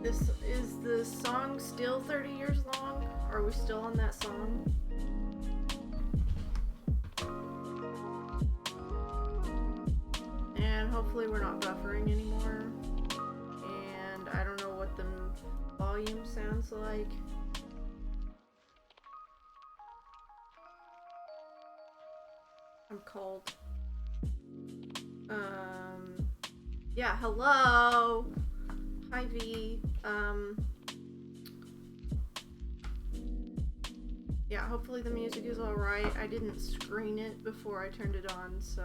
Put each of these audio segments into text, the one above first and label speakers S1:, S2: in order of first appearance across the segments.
S1: Is the song still 30 years long? Are we still on that song? And hopefully we're not buffering anymore. And I don't know what the volume sounds like. I'm cold. Yeah, hello! Hi V. Yeah, hopefully the music is alright. I didn't screen it before I turned it on, so...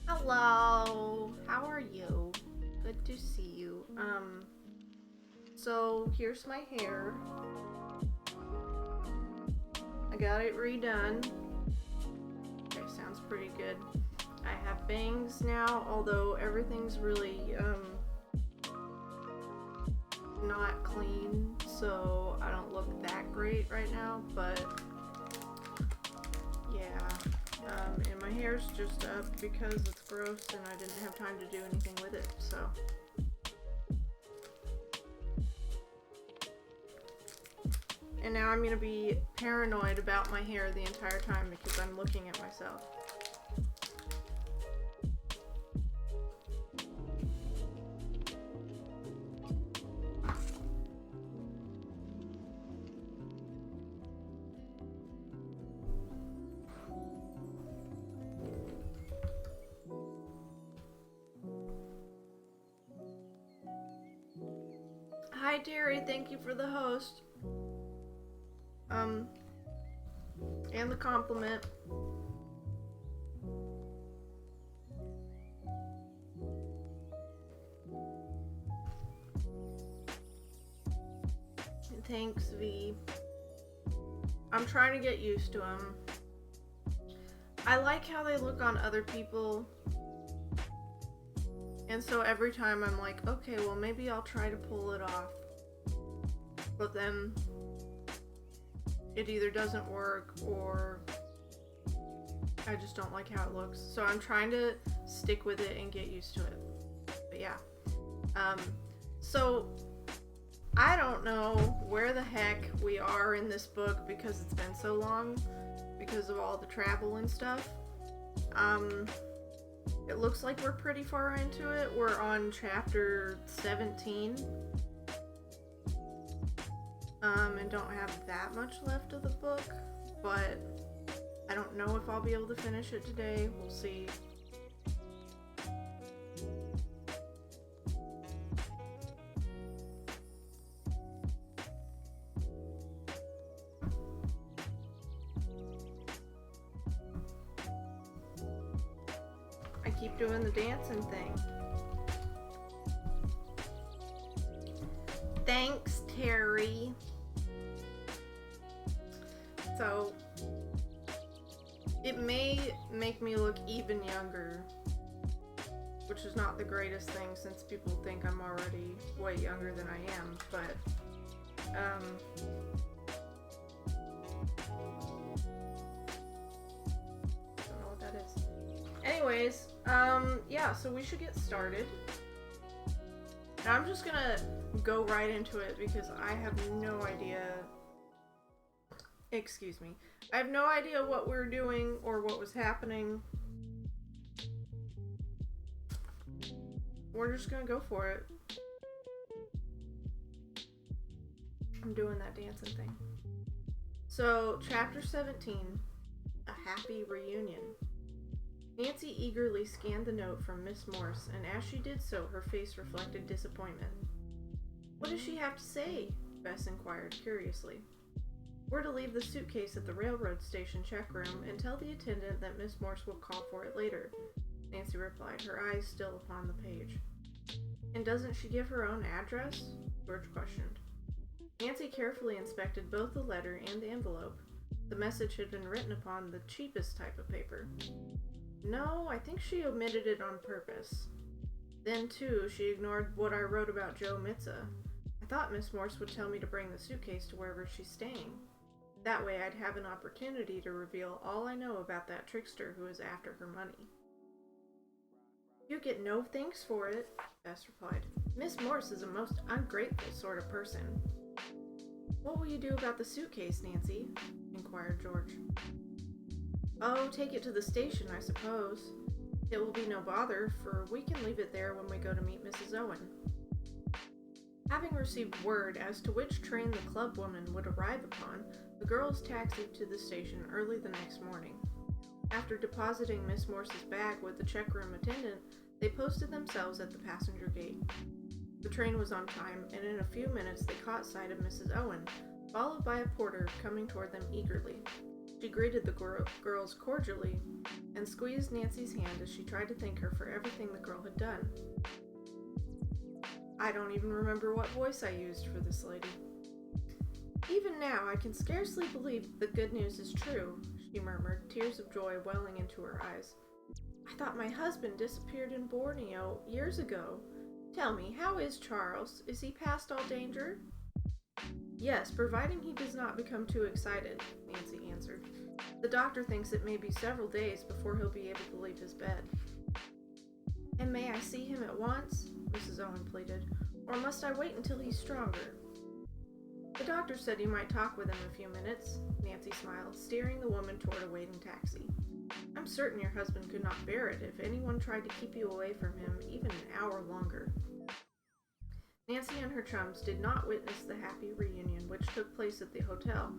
S1: Hello! How are you? Good to see you. So here's my hair. I got it redone. Okay, sounds pretty good. I have bangs now, although everything's really, not clean, so I don't look that great right now, but yeah. And my hair's just up because it's gross and I didn't have time to do anything with it, so. And now I'm gonna be paranoid about my hair the entire time because I'm looking at myself. Hi Terry, thank you for the host. And the compliment. And thanks V. I'm trying to get used to them. I like how they look on other people. And so every time I'm like, okay, well maybe I'll try to pull it off. But then it either doesn't work or I just don't like how it looks. So I'm trying to stick with it and get used to it. But yeah. So I don't know where the heck we are in this book because it's been so long because of all the travel and stuff. It looks like we're pretty far into it. We're on chapter 17. And don't have that much left of the book, but I don't know if I'll be able to finish it today. We'll see. I keep doing the dancing thing. Thanks, Terry. So, it may make me look even younger, which is not the greatest thing since people think I'm already way younger than I am, but, don't know what that is. Anyways, yeah, so we should get started. And I'm just gonna go right into it because I have no idea. Excuse me. I have no idea what we're doing or what was happening. We're just gonna go for it. I'm doing that dancing thing. So, chapter 17, A Happy Reunion. Nancy eagerly scanned the note from Miss Morse, and as she did so, her face reflected disappointment. What does she have to say? Bess inquired curiously. We're to leave the suitcase at the railroad station check room and tell the attendant that Miss Morse will call for it later, Nancy replied, her eyes still upon the page. And doesn't she give her own address? George questioned. Nancy carefully inspected both the letter and the envelope. The message had been written upon the cheapest type of paper. No, I think she omitted it on purpose. Then, too, she ignored what I wrote about Joe Mitza. I thought Miss Morse would tell me to bring the suitcase to wherever she's staying. That way I'd have an opportunity to reveal all I know about that trickster who is after her money. You get no thanks for it, Bess replied. Miss Morse is a most ungrateful sort of person. What will you do about the suitcase, Nancy? Inquired George. Oh, take it to the station, I suppose. It will be no bother, for we can leave it there when we go to meet Mrs. Owen. Having received word as to which train the clubwoman would arrive upon, the girls taxied to the station early the next morning. After depositing Miss Morse's bag with the checkroom attendant, they posted themselves at the passenger gate. The train was on time, and in a few minutes they caught sight of Mrs. Owen, followed by a porter coming toward them eagerly. She greeted the girls cordially and squeezed Nancy's hand as she tried to thank her for everything the girl had done. I don't even remember what voice I used for this lady. Even now, I can scarcely believe the good news is true, she murmured, tears of joy welling into her eyes. I thought my husband disappeared in Borneo years ago. Tell me, how is Charles? Is he past all danger? Yes, providing he does not become too excited, Nancy answered. The doctor thinks it may be several days before he'll be able to leave his bed. And may I see him at once? Mrs. Owen pleaded. Or must I wait until he's stronger? The doctor said you might talk with him a few minutes, Nancy smiled, steering the woman toward a waiting taxi. I'm certain your husband could not bear it if anyone tried to keep you away from him even an hour longer. Nancy and her chums did not witness the happy reunion which took place at the hotel,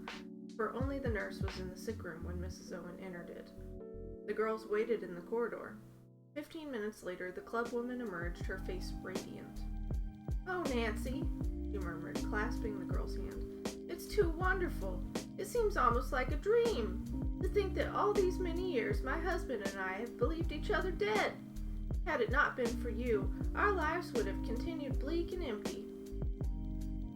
S1: for only the nurse was in the sick room when Mrs. Owen entered it. The girls waited in the corridor. 15 minutes later, the clubwoman emerged, her face radiant. Oh, Nancy, she murmured, clasping the girl's hand. It's too wonderful. It seems almost like a dream. To think that all these many years my husband and I have believed each other dead. Had it not been for you, our lives would have continued bleak and empty.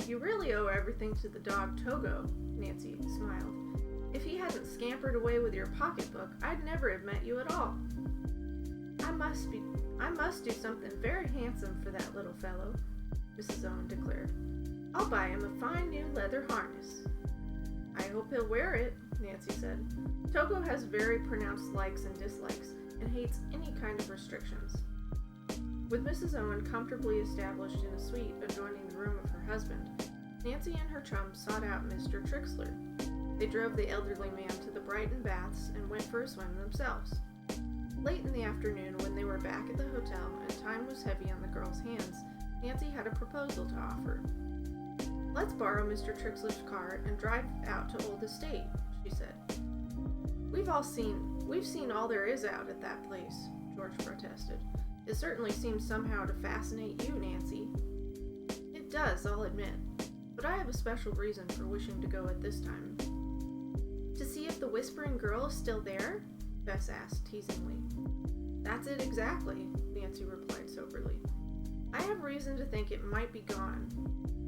S1: You really owe everything to the dog Togo, Nancy smiled. If he hadn't scampered away with your pocketbook, I'd never have met you at all. I must do something very handsome for that little fellow, Mrs. Owen declared. I'll buy him a fine new leather harness. I hope he'll wear it, Nancy said. Togo has very pronounced likes and dislikes, and hates any kind of restrictions. With Mrs. Owen comfortably established in a suite adjoining the room of her husband, Nancy and her chums sought out Mr. Trixler. They drove the elderly man to the Brighton baths and went for a swim themselves. Late in the afternoon, when they were back at the hotel and time was heavy on the girls' hands, Nancy had a proposal to offer. Let's borrow Mr. Trixler's car and drive out to Old Estate, she said. We've seen all there is out at that place, George protested. It certainly seems somehow to fascinate you, Nancy. It does, I'll admit, but I have a special reason for wishing to go at this time. To see if the Whispering Girl is still there? Bess asked teasingly. That's it exactly, Nancy replied soberly. I have reason to think it might be gone.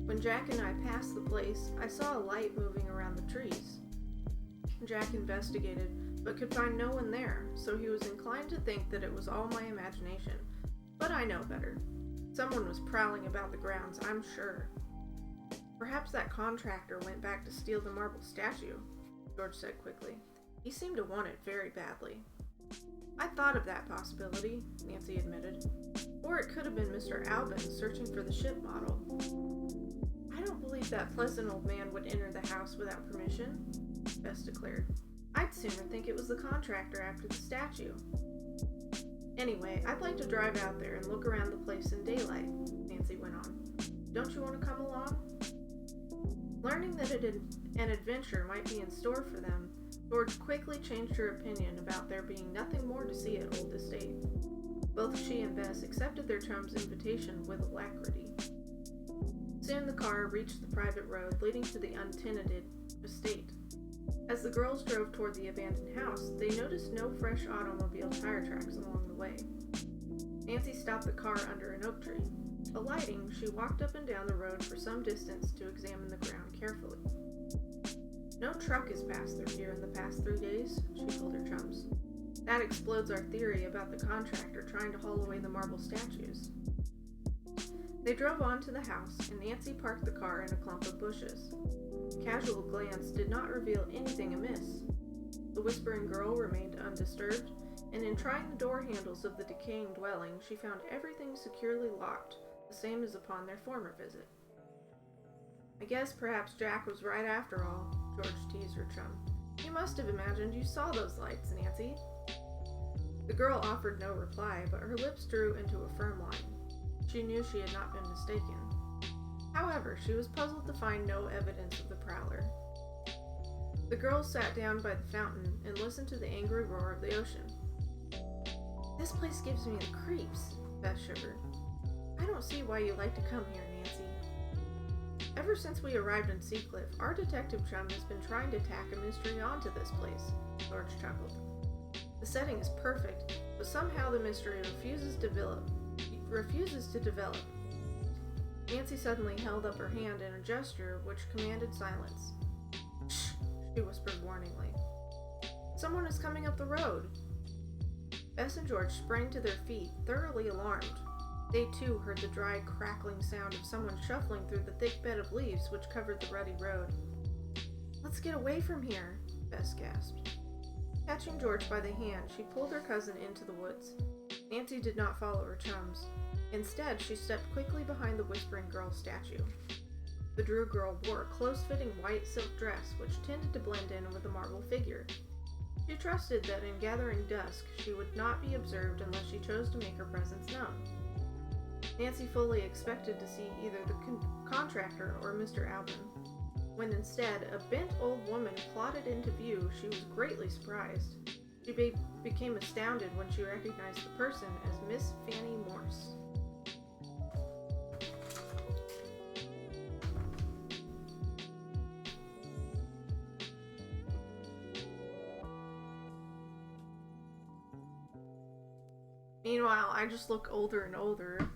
S1: When Jack and I passed the place, I saw a light moving around the trees. Jack investigated, but could find no one there, so he was inclined to think that it was all my imagination. But I know better. Someone was prowling about the grounds, I'm sure. Perhaps that contractor went back to steal the marble statue, George said quickly. He seemed to want it very badly. I thought of that possibility, Nancy admitted. Or it could have been Mr. Albin searching for the ship model. I don't believe that pleasant old man would enter the house without permission, Bess declared. I'd sooner think it was the contractor after the statue. Anyway, I'd like to drive out there and look around the place in daylight, Nancy went on. Don't you want to come along? Learning that an adventure might be in store for them, George quickly changed her opinion about there being nothing more to see at Old Estate. Both she and Bess accepted their chum's invitation with alacrity. Soon the car reached the private road leading to the untenanted estate. As the girls drove toward the abandoned house, they noticed no fresh automobile tire tracks along the way. Nancy stopped the car under an oak tree. Alighting, she walked up and down the road for some distance to examine the ground carefully. No truck has passed through here in the past 3 days, she told her chums. That explodes our theory about the contractor trying to haul away the marble statues. They drove on to the house, and Nancy parked the car in a clump of bushes. A casual glance did not reveal anything amiss. The whispering girl remained undisturbed, and in trying the door handles of the decaying dwelling, she found everything securely locked, the same as upon their former visit. I guess perhaps Jack was right after all, George teased her chum. You must have imagined you saw those lights, Nancy. The girl offered no reply, but her lips drew into a firm line. She knew she had not been mistaken. However, she was puzzled to find no evidence of the prowler. The girls sat down by the fountain and listened to the angry roar of the ocean. This place gives me the creeps, Beth shivered. I don't see why you like to come here, Nancy. Ever since we arrived in Seacliff, our detective chum has been trying to tack a mystery onto this place, George chuckled. The setting is perfect, but somehow the mystery refuses to develop. Nancy suddenly held up her hand in a gesture which commanded silence. Shh, she whispered warningly. Someone is coming up the road. Bess and George sprang to their feet, thoroughly alarmed. They too heard the dry, crackling sound of someone shuffling through the thick bed of leaves which covered the rutty road. Let's get away from here, Bess gasped. Catching George by the hand, she pulled her cousin into the woods. Nancy did not follow her chums. Instead, she stepped quickly behind the Whispering Girl statue. The Drew girl wore a close-fitting white silk dress which tended to blend in with the marble figure. She trusted that in gathering dusk, she would not be observed unless she chose to make her presence known. Nancy fully expected to see either the contractor or Mr. Alvin. When instead, a bent old woman plodded into view, she was greatly surprised. She became astounded when she recognized the person as Miss Fanny Morse. Meanwhile, I just look older and older.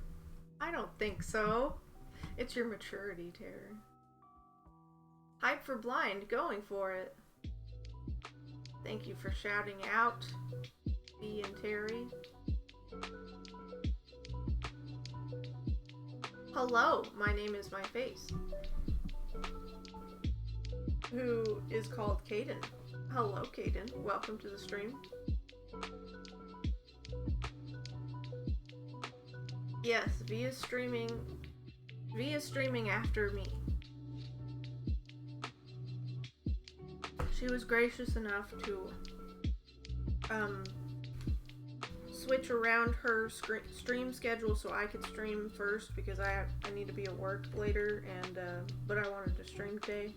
S1: I don't think so. It's your maturity, Terry. Hype for blind, going for it. Thank you for shouting out, B and Terry. Hello, my name is My Face. Who is called Caden. Hello, Caden. Welcome to the stream. Yes, V is streaming after me. She was gracious enough to switch around her stream schedule so I could stream first because I need to be at work later, and but I wanted to stream today.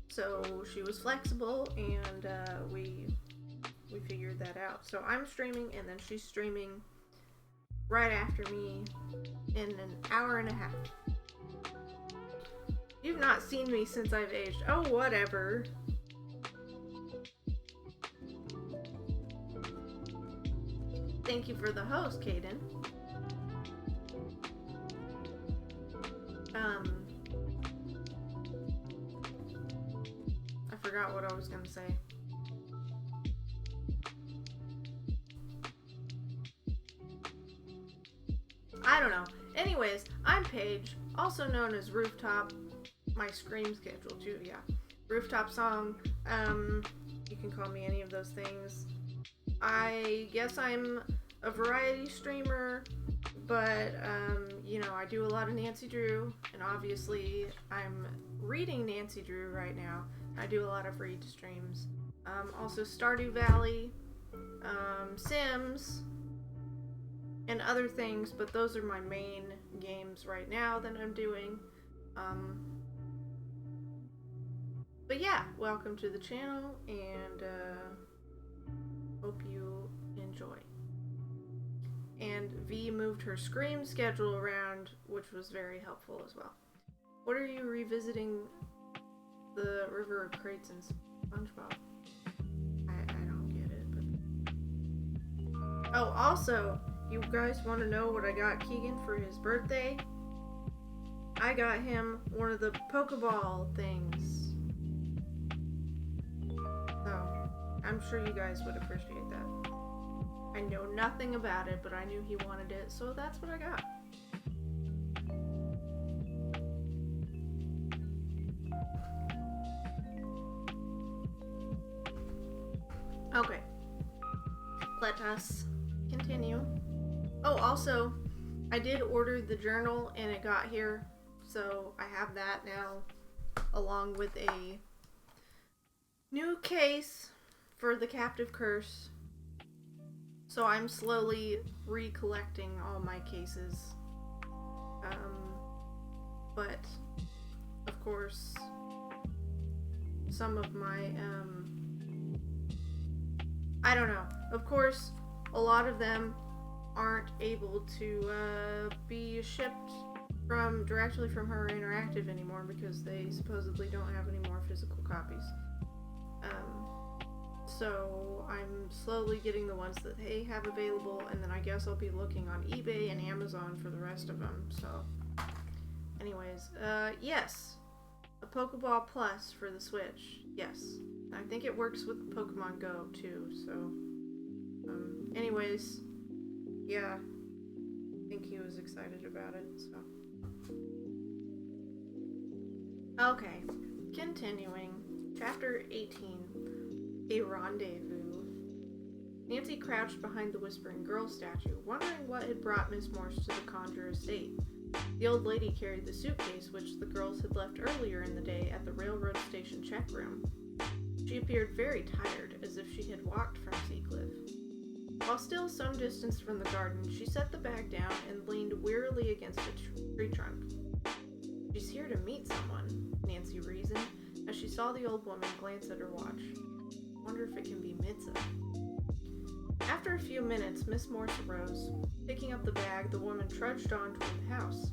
S1: So she was flexible, and we figured that out. So I'm streaming, and then she's streaming right after me in an hour and a half. You've not seen me since I've aged. Oh, whatever. Thank you for the host, Caden. I forgot what I was gonna say. I don't know. Anyways, I'm Paige, also known as Rooftop. My scream schedule too, yeah. Rooftop Song. You can call me any of those things. I guess I'm a variety streamer, but I do a lot of Nancy Drew, and obviously I'm reading Nancy Drew right now. I do a lot of read streams. Also Stardew Valley, Sims, and other things, but those are my main games right now that I'm doing. But yeah, welcome to the channel, and hope you enjoy. And V moved her scream schedule around, which was very helpful as well. What are you revisiting? The River of Crates and SpongeBob. I don't get it, but... Oh, also, you guys want to know what I got Keegan for his birthday? I got him one of the Pokeball things. So, I'm sure you guys would appreciate that. I know nothing about it, but I knew he wanted it, so that's what I got. Okay. Let us continue. Oh, also, I did order the journal and it got here, so I have that now, along with a new case for the Captive Curse. So I'm slowly recollecting all my cases. But, of course, some of my, I don't know. Of course, a lot of them aren't able to be shipped directly from Her Interactive anymore because they supposedly don't have any more physical copies. So I'm slowly getting the ones that they have available, and then I guess I'll be looking on eBay and Amazon for the rest of them. So, anyways, yes, a Pokeball Plus for the Switch. Yes, I think it works with Pokemon Go too. So, anyways, yeah, I think he was excited about it. So, okay, continuing, Chapter 18. A rendezvous. Nancy crouched behind the Whispering Girl statue, wondering what had brought Miss Morse to the Conjure estate. The old lady carried the suitcase which the girls had left earlier in the day at the railroad station check room. She appeared very tired, as if she had walked from Seacliff. While still some distance from the garden, she set the bag down and leaned wearily against a tree trunk. She's here to meet someone, Nancy reasoned, as she saw the old woman glance at her watch. Wonder if it can be Mitza. After a few minutes, Miss Morse arose. Picking up the bag, the woman trudged on toward the house.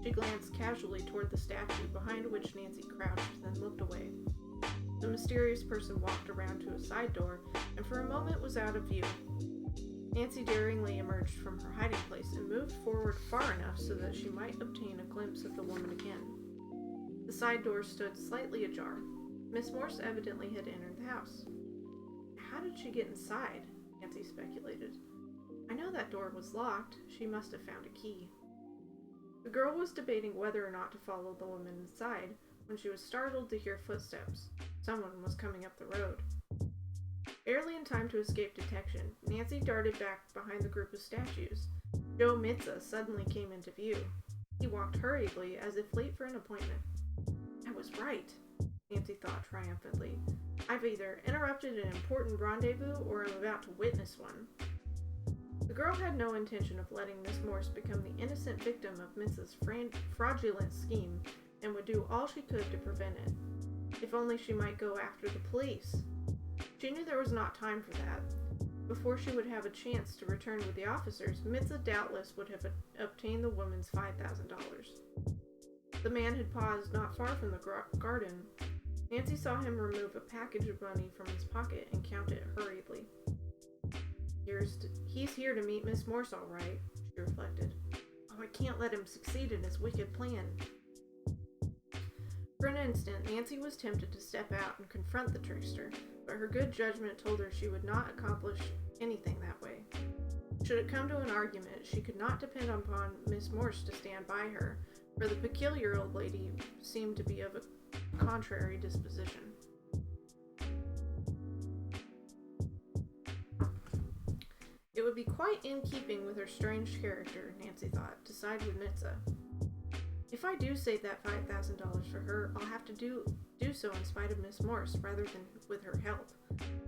S1: She glanced casually toward the statue, behind which Nancy crouched, then looked away. The mysterious person walked around to a side door, and for a moment was out of view. Nancy daringly emerged from her hiding place and moved forward far enough so that she might obtain a glimpse of the woman again. The side door stood slightly ajar. Miss Morse evidently had entered the house. How did she get inside? Nancy speculated. I know that door was locked. She must have found a key. The girl was debating whether or not to follow the woman inside when she was startled to hear footsteps. Someone was coming up the road. Barely in time to escape detection, Nancy darted back behind the group of statues. Joe Mitza suddenly came into view. He walked hurriedly as if late for an appointment. I was right, Nancy thought triumphantly. I've either interrupted an important rendezvous or am about to witness one. The girl had no intention of letting Miss Morse become the innocent victim of Mitza's fraudulent scheme and would do all she could to prevent it. If only she might go after the police. She knew there was not time for that. Before she would have a chance to return with the officers, Mitza doubtless would have obtained the woman's $5,000. The man had paused not far from the garden. Nancy saw him remove a package of money from his pocket and count it hurriedly. He's here to meet Miss Morse, all right, she reflected. Oh, I can't let him succeed in his wicked plan. For an instant, Nancy was tempted to step out and confront the trickster, but her good judgment told her she would not accomplish anything that way. Should it come to an argument, she could not depend upon Miss Morse to stand by her, for the peculiar old lady seemed to be of a contrary disposition. It would be quite in keeping with her strange character, Nancy thought, to side with Mitza. If I do save that $5,000 for her, I'll have to do so in spite of Miss Morse rather than with her help,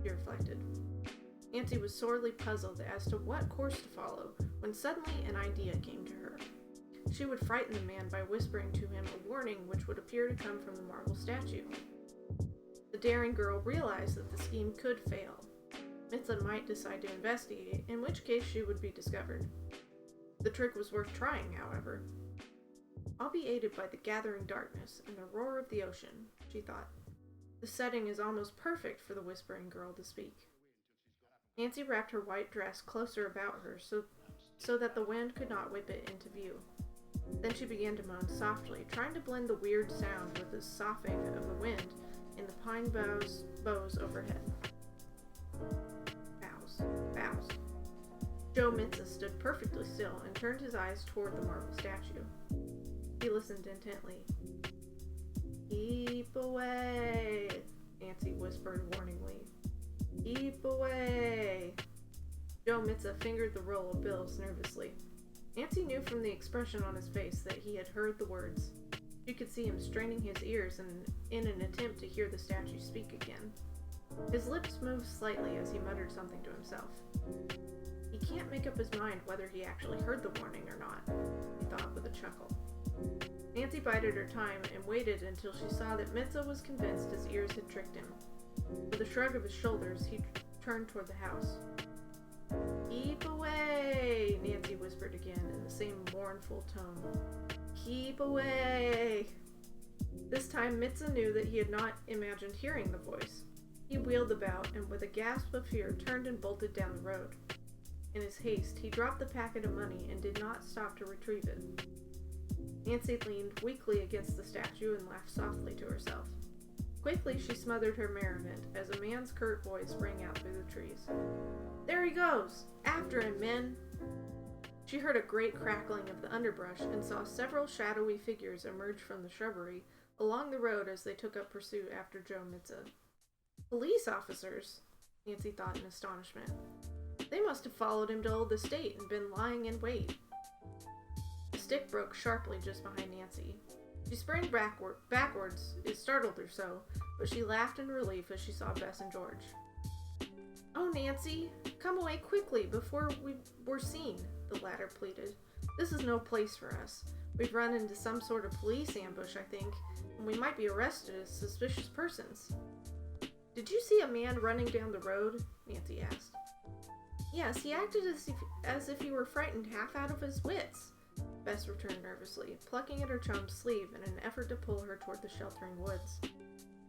S1: she reflected. Nancy was sorely puzzled as to what course to follow when suddenly an idea came to her. She would frighten the man by whispering to him a warning which would appear to come from the marble statue. The daring girl realized that the scheme could fail. Mitza might decide to investigate, in which case she would be discovered. The trick was worth trying, however. I'll be aided by the gathering darkness and the roar of the ocean, she thought. The setting is almost perfect for the Whispering Girl to speak. Nancy wrapped her white dress closer about her so that the wind could not whip it into view. Then she began to moan softly, trying to blend the weird sound with the soughing of the wind in the pine boughs overhead. Boughs. Joe Mitza stood perfectly still and turned his eyes toward the marble statue. He listened intently. "Keep away," Nancy whispered warningly. "Keep away." Joe Mitza fingered the roll of bills nervously. Nancy knew from the expression on his face that he had heard the words. She could see him straining his ears in an attempt to hear the statue speak again. His lips moved slightly as he muttered something to himself. He can't make up his mind whether he actually heard the warning or not, he thought with a chuckle. Nancy bided her time and waited until she saw that Mitza was convinced his ears had tricked him. With a shrug of his shoulders, he turned toward the house. "Keep away," Nancy whispered again in the same mournful tone. "Keep away." This time Mitza knew that he had not imagined hearing the voice. He wheeled about and with a gasp of fear turned and bolted down the road. In his haste, he dropped the packet of money and did not stop to retrieve it. Nancy leaned weakly against the statue and laughed softly to herself. Quickly she smothered her merriment as a man's curt voice rang out through the trees. "There he goes! After him, men!" She heard a great crackling of the underbrush and saw several shadowy figures emerge from the shrubbery along the road as they took up pursuit after Joe Mitza. "Police officers," Nancy thought in astonishment. They must have followed him to Old Estate and been lying in wait. The stick broke sharply just behind Nancy. She sprang backwards. It startled her so, but she laughed in relief as she saw Bess and George. "Oh, Nancy, come away quickly before we're seen," the latter pleaded. "This is no place for us. We've run into some sort of police ambush, I think, and we might be arrested as suspicious persons." "Did you see a man running down the road?" Nancy asked. "Yes, he acted as if he were frightened half out of his wits," Bess returned nervously, plucking at her chum's sleeve in an effort to pull her toward the sheltering woods.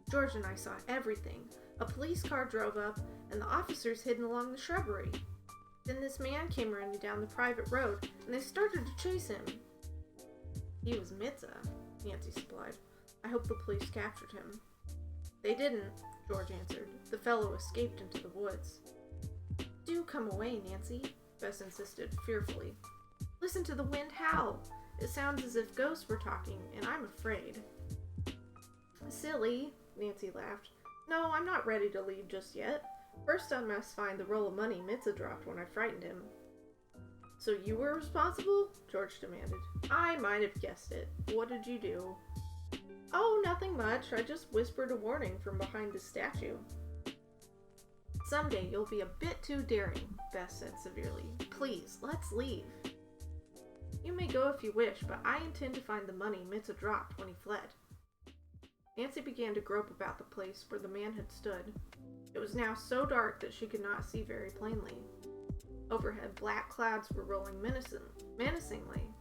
S1: "George and I saw everything. A police car drove up, and the officers hidden along the shrubbery. Then this man came running down the private road, and they started to chase him." "He was Mitza," Nancy supplied. "I hope the police captured him." "They didn't," George answered. "The fellow escaped into the woods." "Do come away, Nancy," Bess insisted, fearfully. "Listen to the wind howl. It sounds as if ghosts were talking, and I'm afraid." "Silly," Nancy laughed. "No, I'm not ready to leave just yet. First I must find the roll of money Mitza dropped when I frightened him." "So you were responsible?" George demanded. "I might have guessed it. What did you do?" "Oh, nothing much. I just whispered a warning from behind the statue." "Someday you'll be a bit too daring," Bess said severely. "Please, let's leave." "You may go if you wish, but I intend to find the money Mitza dropped when he fled." Nancy began to grope about the place where the man had stood. It was now so dark that she could not see very plainly. Overhead, black clouds were rolling menacingly.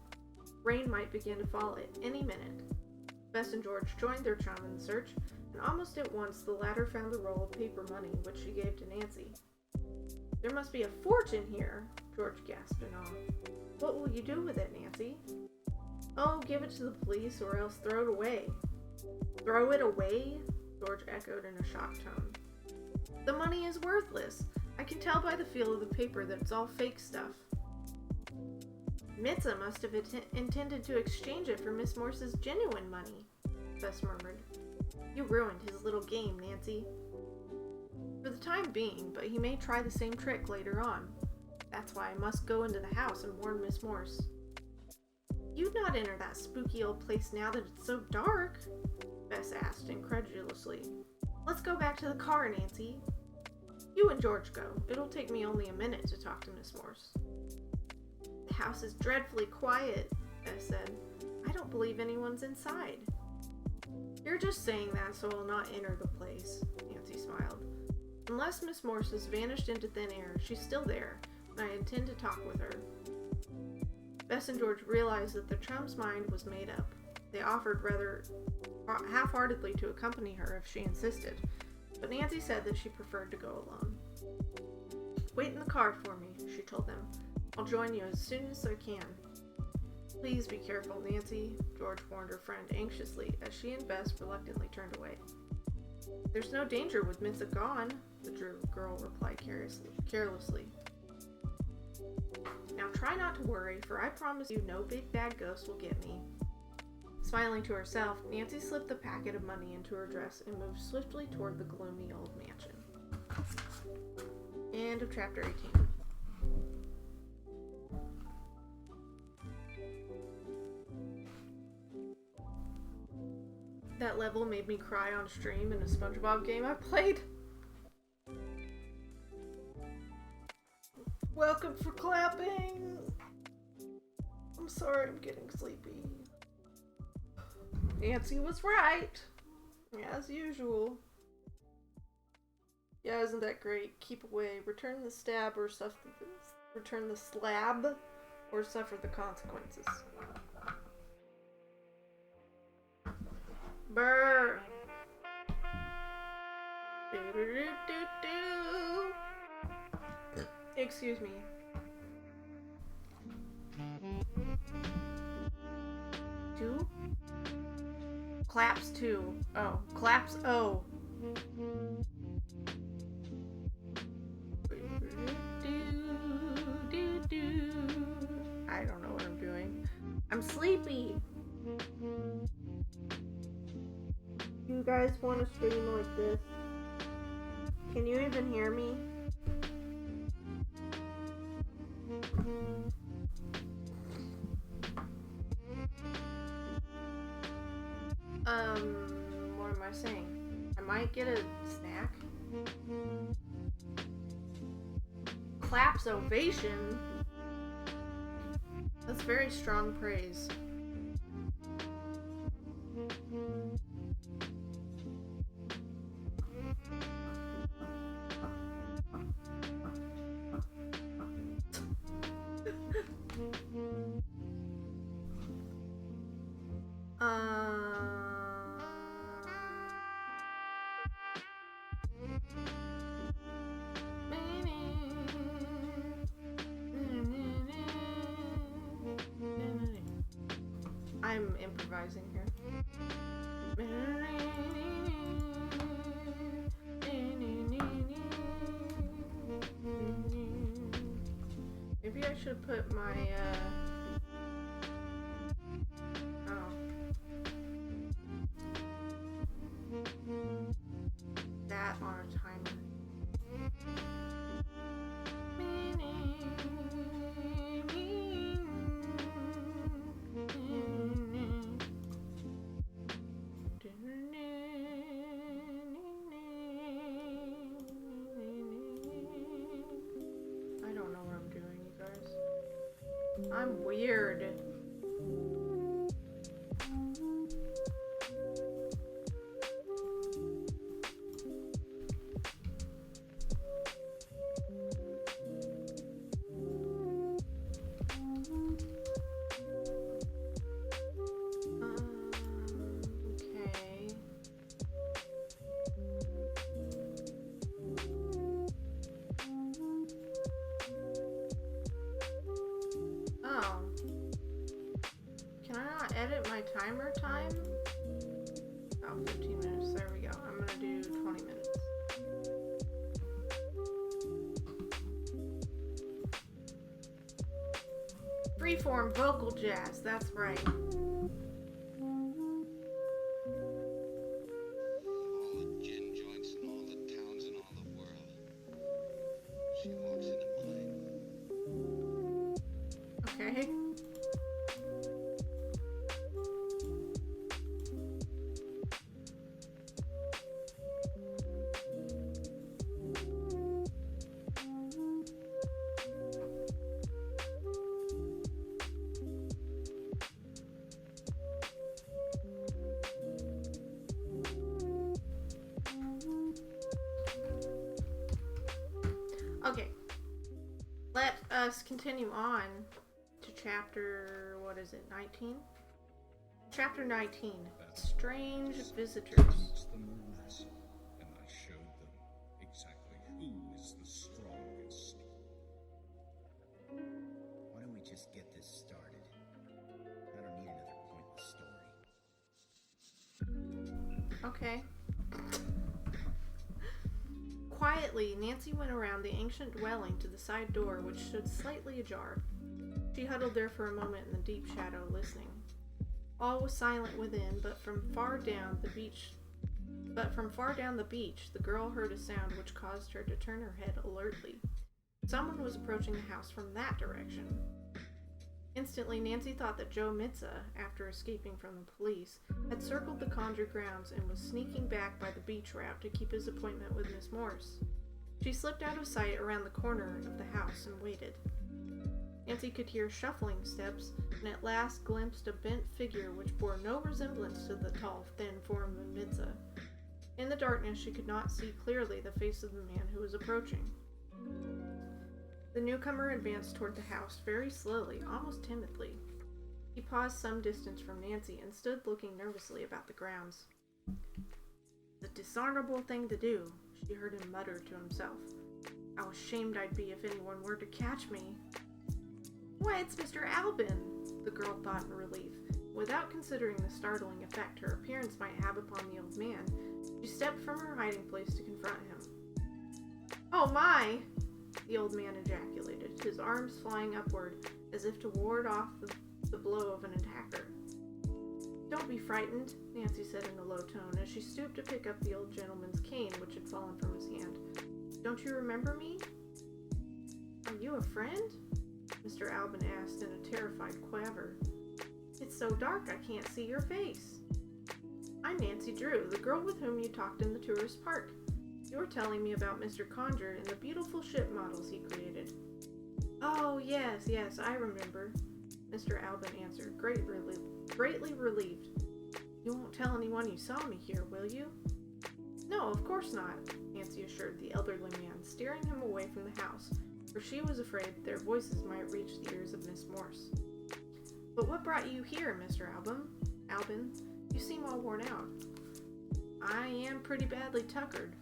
S1: Rain might begin to fall at any minute. Bess and George joined their chum in the search, and almost at once the latter found the roll of paper money, which she gave to Nancy. "There must be a fortune here," George gasped in awe. "What will you do with it, Nancy?" "Oh, give it to the police or else throw it away." "Throw it away?" George echoed in a shocked tone. "The money is worthless. I can tell by the feel of the paper that it's all fake stuff." "Mitza must have intended to exchange it for Miss Morse's genuine money," Bess murmured. "You ruined his little game, Nancy." "For the time being, but he may try the same trick later on. That's why I must go into the house and warn Miss Morse." "You'd not enter that spooky old place now that it's so dark?" Bess asked incredulously. "Let's go back to the car, Nancy." "You and George go. It'll take me only a minute to talk to Miss Morse." "The house is dreadfully quiet," Bess said. "I don't believe anyone's inside." "You're just saying that so I'll not enter the place," Nancy smiled. "Unless Miss Morse has vanished into thin air, she's still there, and I intend to talk with her." Bess and George realized that their chum's mind was made up. They offered rather half-heartedly to accompany her if she insisted, but Nancy said that she preferred to go alone. "Wait in the car for me," she told them. "I'll join you as soon as I can." "Please be careful, Nancy," George warned her friend anxiously as she and Bess reluctantly turned away. "There's no danger with Mitza gone," the girl replied carelessly. Now try not to worry, for I promise you no big bad ghost will get me. Smiling to herself, Nancy slipped the packet of money into her dress and moved swiftly toward the gloomy old mansion. End of chapter 18. That level made me cry on stream in a SpongeBob game I played. Welcome for clapping! I'm sorry, I'm getting sleepy. Nancy was right, as usual. Yeah, isn't that great? Keep away. Return the stab or suffer. Return the slab or suffer the consequences. Brr. Excuse me. Two? Claps 2. Oh, claps O. I don't know what I'm doing. I'm sleepy. You guys want to stream like this? Can you even hear me? What am I saying? I might get a snack. Claps ovation? That's very strong praise. I'm improvising here. Maybe I should put my, that on a timer. I don't know what I'm doing, you guys. I'm weird. Okay. Oh. Can I not edit my timer time? Oh, 15 minutes. There we go. I'm gonna do 20 minutes. Freeform vocal jazz. That's right.
S2: All the gin joints in all the towns in all the world. She walks into mine.
S1: Okay. Okay. Let us continue on to chapter, what is it, 19? Chapter 19, Strange Visitors.
S3: Amongst the moves, and I showed them exactly who is the strongest.
S4: Why don't we just get this started? I don't need another pointless story.
S1: Okay. Quietly, Nancy went around the ancient dwelling to the side door, which stood slightly ajar. She huddled there for a moment in the deep shadow, listening. All was silent within, but from far down the beach, the girl heard a sound which caused her to turn her head alertly. Someone was approaching the house from that direction. Instantly, Nancy thought that Joe Mitza, after escaping from the police, had circled the Conjure grounds and was sneaking back by the beach route to keep his appointment with Miss Morse. She slipped out of sight around the corner of the house and waited. Nancy could hear shuffling steps, and at last glimpsed a bent figure which bore no resemblance to the tall, thin form of Mitza. In the darkness, she could not see clearly the face of the man who was approaching. The newcomer advanced toward the house very slowly, almost timidly. He paused some distance from Nancy and stood looking nervously about the grounds. "The dishonorable thing to do," she heard him mutter to himself. "How ashamed I'd be if anyone were to catch me." "Why, it's Mr. Albin," the girl thought in relief. Without considering the startling effect her appearance might have upon the old man, she stepped from her hiding place to confront him. "Oh my!" the old man ejaculated, his arms flying upward as if to ward off the blow of an attacker. "Don't be frightened," Nancy said in a low tone as she stooped to pick up the old gentleman's cane which had fallen from his hand. "Don't you remember me?" "Are you a friend?" Mr. Albin asked in a terrified quaver. "It's so dark I can't see your face." "I'm Nancy Drew, the girl with whom you talked in the tourist park. You were telling me about Mr. Conjure and the beautiful ship models he created." "Oh, yes, I remember," Mr. Albin answered, greatly relieved. "You won't tell anyone you saw me here, will you?" "No, of course not," Nancy assured the elderly man, steering him away from the house, for she was afraid their voices might reach the ears of Miss Morse. "But what brought you here, Mr. Albin? You seem all worn out." "I am pretty badly tuckered,"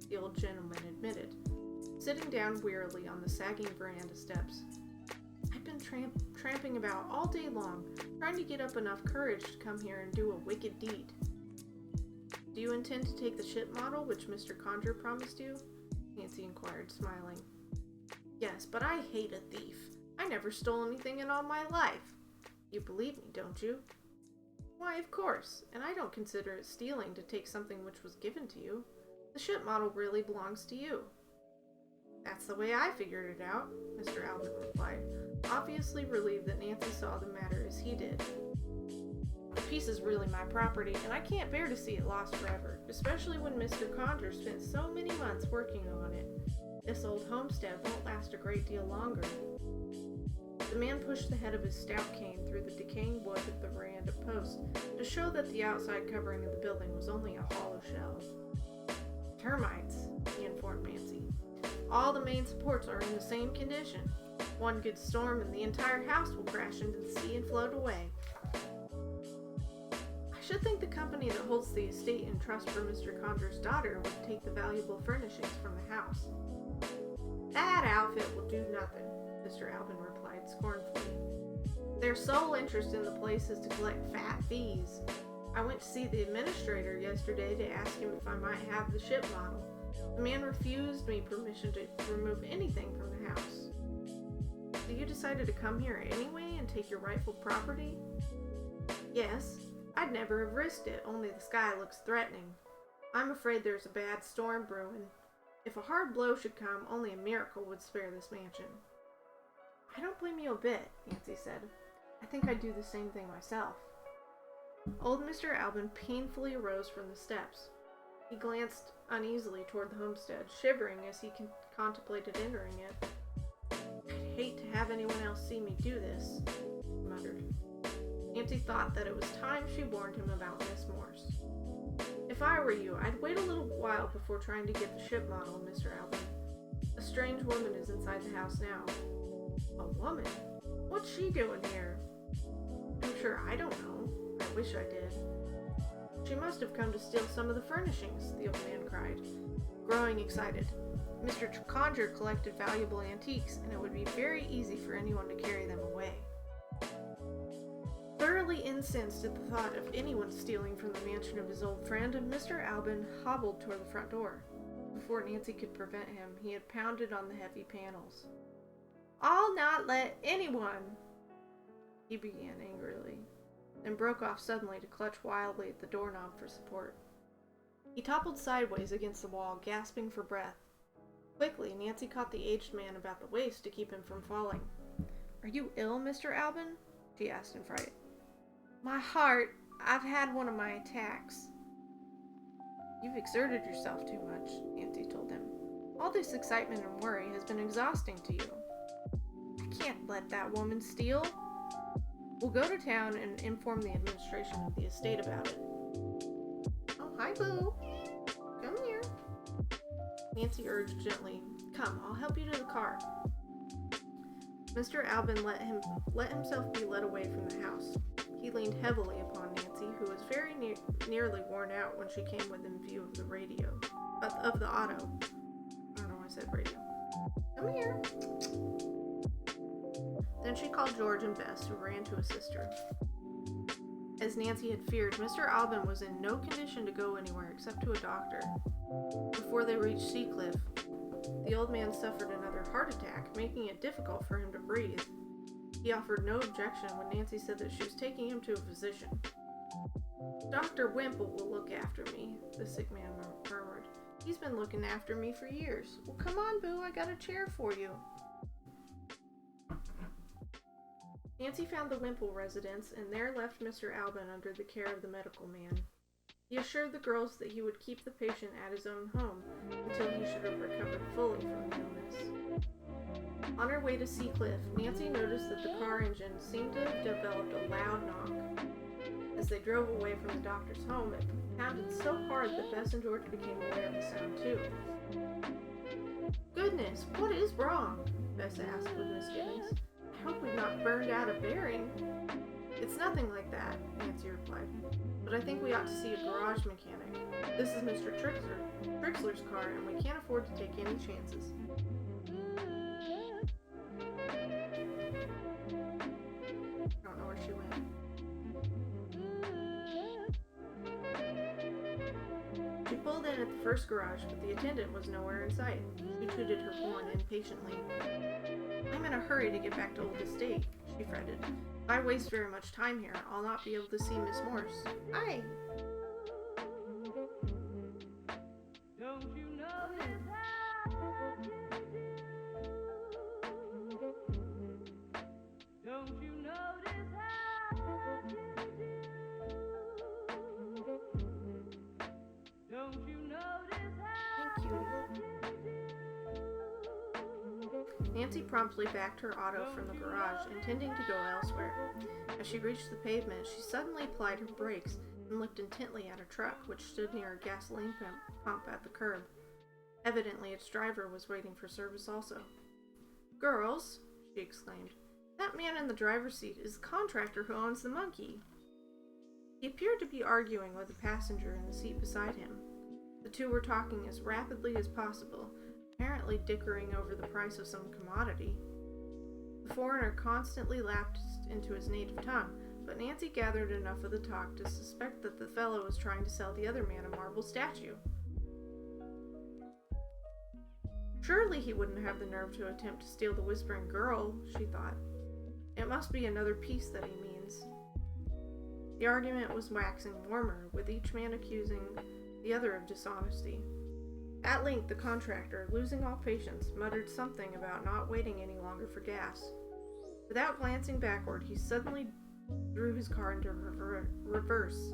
S1: the old gentleman admitted, sitting down wearily on the sagging veranda steps. "I've been tramping about all day long, trying to get up enough courage to come here and do a wicked deed." "Do you intend to take the ship model which Mr. Conjure promised you?" Nancy inquired, smiling. "Yes, but I hate a thief. I never stole anything in all my life. You believe me, don't you?" "Why, of course, and I don't consider it stealing to take something which was given to you. The ship model really belongs to you." "That's the way I figured it out," Mr. Albin replied, obviously relieved that Nancy saw the matter as he did. "The piece is really my property, and I can't bear to see it lost forever, especially when Mr. Conjure spent so many months working on it. This old homestead won't last a great deal longer." The man pushed the head of his stout cane through the decaying wood of the veranda post to show that the outside covering of the building was only a hollow shell. "Termites," he informed Nancy. "All the main supports are in the same condition. One good storm and the entire house will crash into the sea and float away." "I should think the company that holds the estate in trust for Mr. Conjure's daughter would take the valuable furnishings from the house." "That outfit will do nothing," Mr. Albin replied scornfully. "Their sole interest in the place is to collect fat fees. I went to see the administrator yesterday to ask him if I might have the ship model. The man refused me permission to remove anything from the house." "So you decided to come here anyway and take your rightful property?" "Yes. I'd never have risked it, only the sky looks threatening. I'm afraid there's a bad storm brewing. If a hard blow should come, only a miracle would spare this mansion." "I don't blame you a bit," Nancy said. "I think I'd do the same thing myself." Old Mr. Albin painfully arose from the steps. He glanced uneasily toward the homestead, shivering as he contemplated entering it. "I'd hate to have anyone else see me do this," he muttered. Nancy thought that it was time she warned him about Miss Morse. "If I were you, I'd wait a little while before trying to get the ship model, Mr. Albin. A strange woman is inside the house now." "A woman? What's she doing here?" "I'm sure I don't know. I wish I did." "She must have come to steal some of the furnishings," the old man cried, growing excited. "Mr. Conjure collected valuable antiques, and it would be very easy for anyone to carry them away." Thoroughly incensed at the thought of anyone stealing from the mansion of his old friend, Mr. Albin hobbled toward the front door. Before Nancy could prevent him, he had pounded on the heavy panels. "I'll not let anyone," he began angrily, then broke off suddenly to clutch wildly at the doorknob for support. He toppled sideways against the wall, gasping for breath. Quickly, Nancy caught the aged man about the waist to keep him from falling. "Are you ill, Mr. Albin?" she asked in fright. "My heart. I've had one of my attacks." "You've exerted yourself too much," Nancy told him. "All this excitement and worry has been exhausting to you." "I can't let that woman steal." "We'll go to town and inform the administration of the estate about it." "Oh, hi, Boo. Come here." Nancy urged gently. "Come, I'll help you to the car." Mr. Albin let himself be led away from the house. He leaned heavily upon Nancy, who was very nearly worn out when she came within view of the of the auto. I don't know why I said radio. "Come here." Then she called George and Bess, who ran to assist her. As Nancy had feared, Mr. Albin was in no condition to go anywhere except to a doctor. Before they reached Seacliff, the old man suffered another heart attack, making it difficult for him to breathe. He offered no objection when Nancy said that she was taking him to a physician. "Dr. Wimple will look after me," the sick man murmured. "He's been looking after me for years." "Well, come on, Boo, I got a chair for you." Nancy found the Wimple residence and there left Mr. Albin under the care of the medical man. He assured the girls that he would keep the patient at his own home until he should have recovered fully from the illness. On her way to Seacliff, Nancy noticed that the car engine seemed to have developed a loud knock. As they drove away from the doctor's home, it pounded so hard that Bess and George became aware of the sound too. "Goodness, what is wrong?" Bess asked with misgivings. "I hope we've not burned out a bearing." "It's nothing like that," Nancy replied. "But I think we ought to see a garage mechanic. This is Mr. Trixler's car, and we can't afford to take any chances." I don't know where she went. She pulled in at the first garage, but the attendant was nowhere in sight. She tooted her horn impatiently. "I'm in a hurry to get back to Old Estate," she fretted. "If I waste very much time here, I'll not be able to see Miss Morse." "Hi!" "Don't you know this Don't you notice how Don't you notice how Nancy promptly backed her auto from the garage, intending to go elsewhere. As she reached the pavement, she suddenly applied her brakes and looked intently at a truck which stood near a gasoline pump at the curb. Evidently, its driver was waiting for service also. "Girls," she exclaimed, "that man in the driver's seat is the contractor who owns the monkey." He appeared to be arguing with a passenger in the seat beside him. The two were talking as rapidly as possible, apparently dickering over the price of some commodity. The foreigner constantly lapsed into his native tongue, but Nancy gathered enough of the talk to suspect that the fellow was trying to sell the other man a marble statue. Surely he wouldn't have the nerve to attempt to steal the Whispering Girl, she thought. It must be another piece that he means. The argument was waxing warmer, with each man accusing the other of dishonesty. At length, the contractor, losing all patience, muttered something about not waiting any longer for gas. Without glancing backward, he suddenly threw his car into reverse.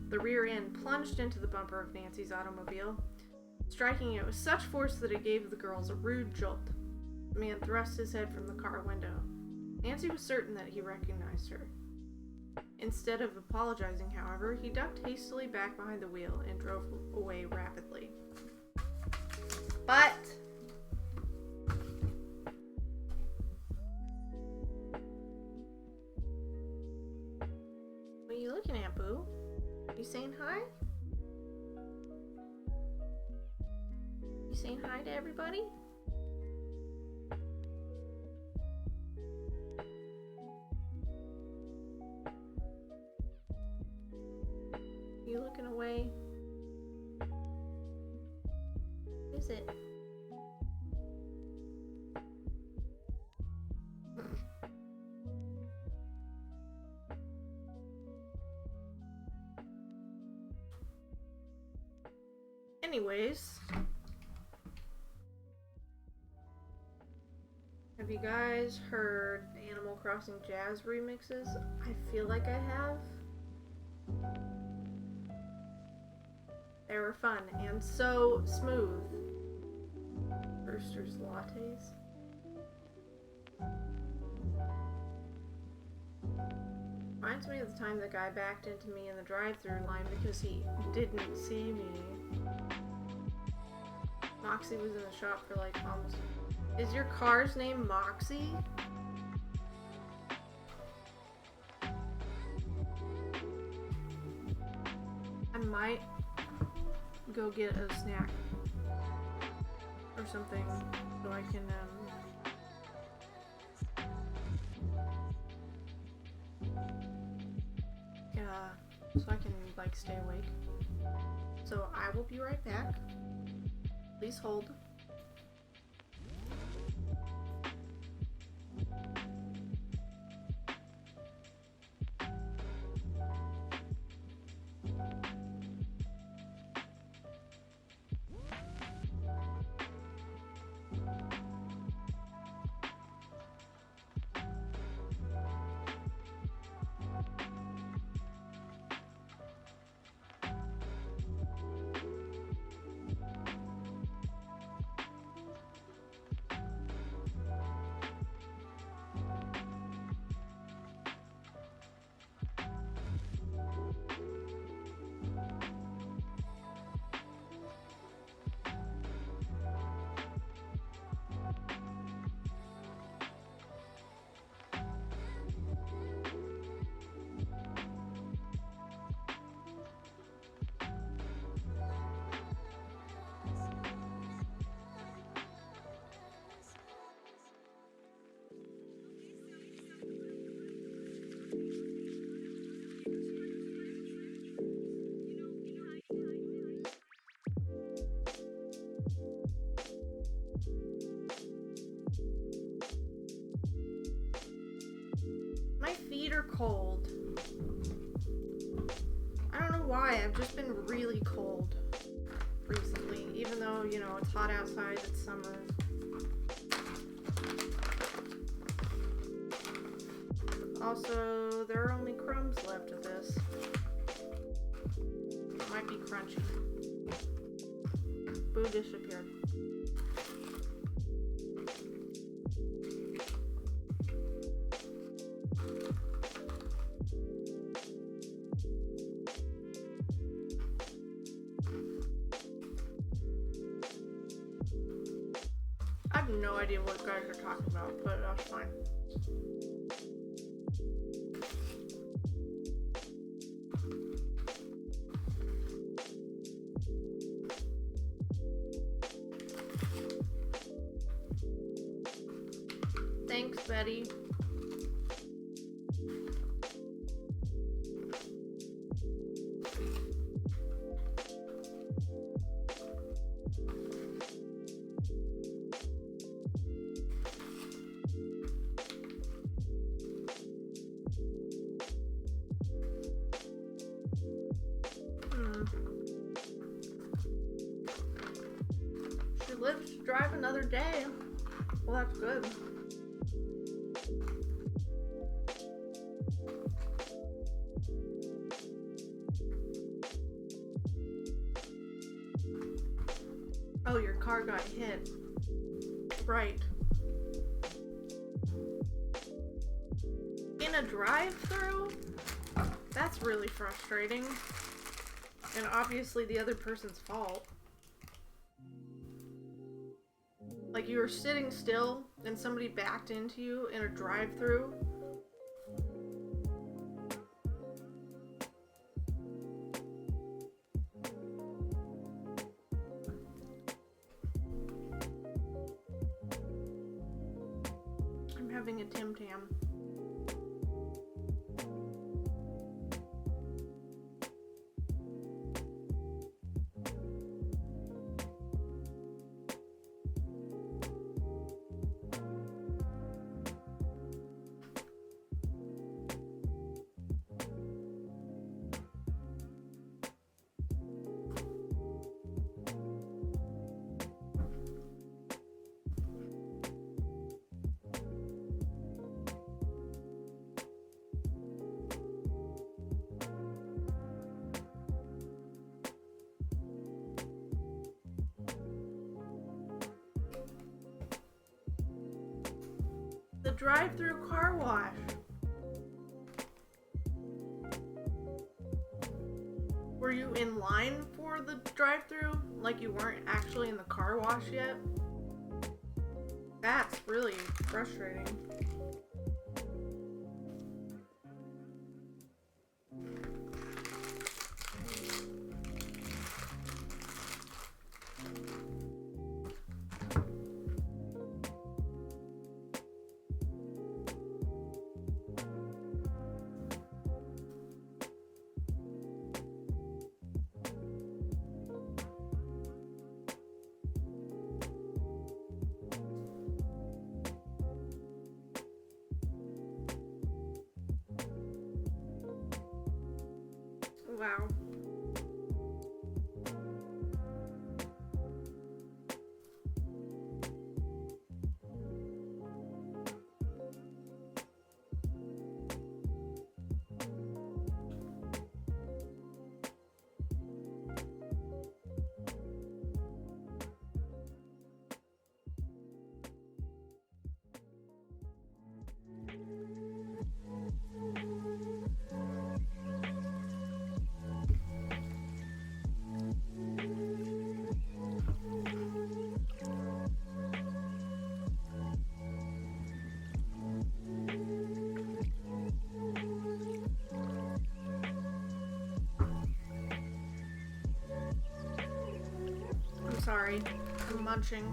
S1: The rear end plunged into the bumper of Nancy's automobile, striking it with such force that it gave the girls a rude jolt. The man thrust his head from the car window. Nancy was certain that he recognized her. Instead of apologizing, however, he ducked hastily back behind the wheel and drove away rapidly. But what are you looking at, Boo? You saying hi? You saying hi to everybody? You looking away? What is it? Anyways, have you guys heard Animal Crossing jazz remixes? I feel like I have. They were fun and so smooth. Brewster's lattes. Reminds me of the time the guy backed into me in the drive-thru line because he didn't see me. Moxie was in the shop for like almost... Is your car's name Moxie? I might go get a snack or something so I can like stay awake. So I will be right back. Please hold. My feet are cold. I don't know why, I've just been really cold recently, even though, you know, it's hot outside, it's summer. Also, there are only crumbs left of this. It might be crunchy. Boo disappeared. I have no idea what guys are talking about, but that's fine. Thanks, Betty. She lives to drive another day. Well, that's good. Oh, your car got hit. Right. In a drive-thru? That's really frustrating. And obviously the other person's fault. Like, you were sitting still and somebody backed into you in a drive-thru. I'm having a Tim Tam. The drive-through car wash. Were you in line for the drive-through? Like you weren't actually in the car wash yet? That's really frustrating. Wow. I'm sorry. I'm munching.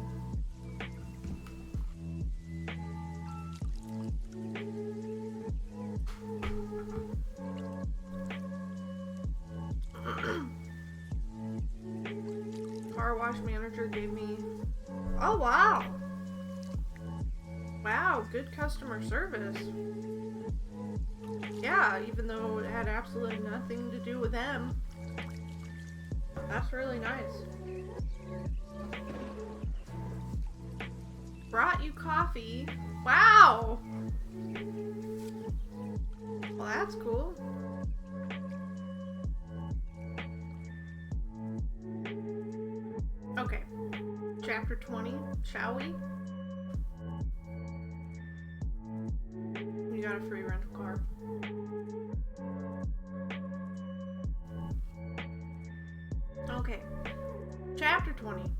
S1: Car wash manager gave me... Oh, wow! Wow, good customer service. Yeah, even though it had absolutely nothing to do with them. That's really nice. Brought you coffee. Wow! Well, that's cool. Okay. Chapter 20, shall we? You got a free rental car. Okay. Chapter 20.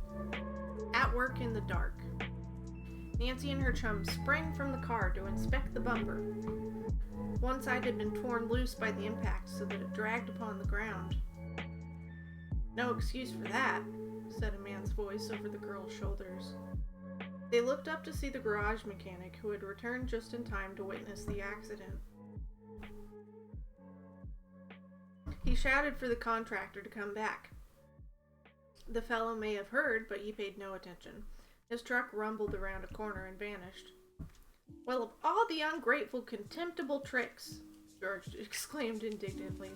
S1: At work in the dark. Nancy and her chum sprang from the car to inspect the bumper. One side had been torn loose by the impact so that it dragged upon the ground. No excuse for that, said a man's voice over the girl's shoulders. They looked up to see the garage mechanic, who had returned just in time to witness the accident. He shouted for the contractor to come back. The fellow may have heard, but he paid no attention. His truck rumbled around a corner and vanished. Well, of all the ungrateful, contemptible tricks, George exclaimed indignantly.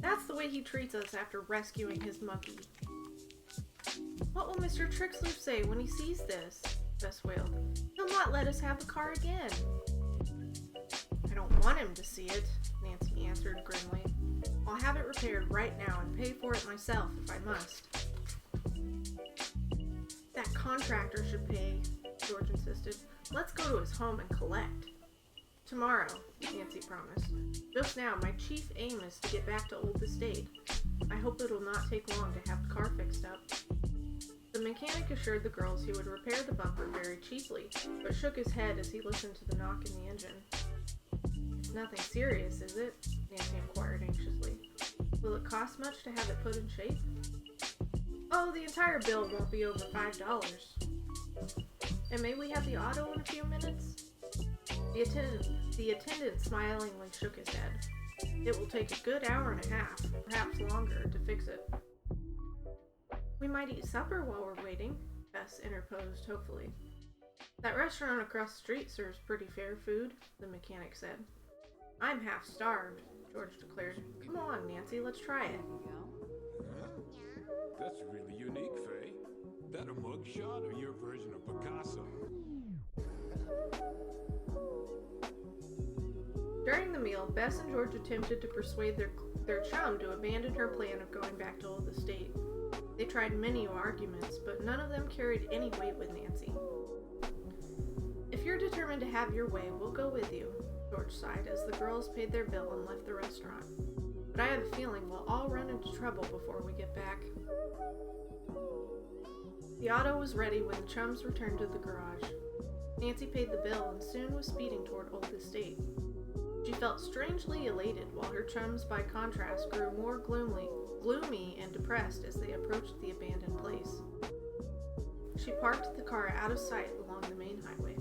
S1: That's the way he treats us after rescuing his monkey. What will Mr. Trixler say when he sees this? Bess wailed. He'll not let us have the car again. I don't want him to see it, Nancy answered grimly. I'll have it repaired right now and pay for it myself if I must. That contractor should pay, George insisted. Let's go to his home and collect. Tomorrow, Nancy promised. Just now, my chief aim is to get back to Old Estate. I hope it'll not take long to have the car fixed up. The mechanic assured the girls he would repair the bumper very cheaply, but shook his head as he listened to the knock in the engine. It's nothing serious, is it? Nancy inquired anxiously. Will it cost much to have it put in shape? Oh, the entire bill won't be over $5. And may we have the auto in a few minutes? The attendant smilingly shook his head. It will take a good hour and a half, perhaps longer, to fix it. We might eat supper while we're waiting, Bess interposed hopefully. That restaurant across the street serves pretty fair food, the mechanic said. I'm half starved, George declared. Come on, Nancy, let's try it.
S5: That's really unique, Faye. That a mugshot or your version of Picasso?
S1: During the meal, Bess and George attempted to persuade their chum to abandon her plan of going back to Old Estate. They tried many arguments, but none of them carried any weight with Nancy. If you're determined to have your way, we'll go with you, George sighed as the girls paid their bill and left the restaurant. But I have a feeling we'll all run into trouble before we get back. The auto was ready when the chums returned to the garage. Nancy paid the bill and soon was speeding toward Old Estate. She felt strangely elated, while her chums, by contrast, grew more gloomy and depressed as they approached the abandoned place. She parked the car out of sight along the main highway.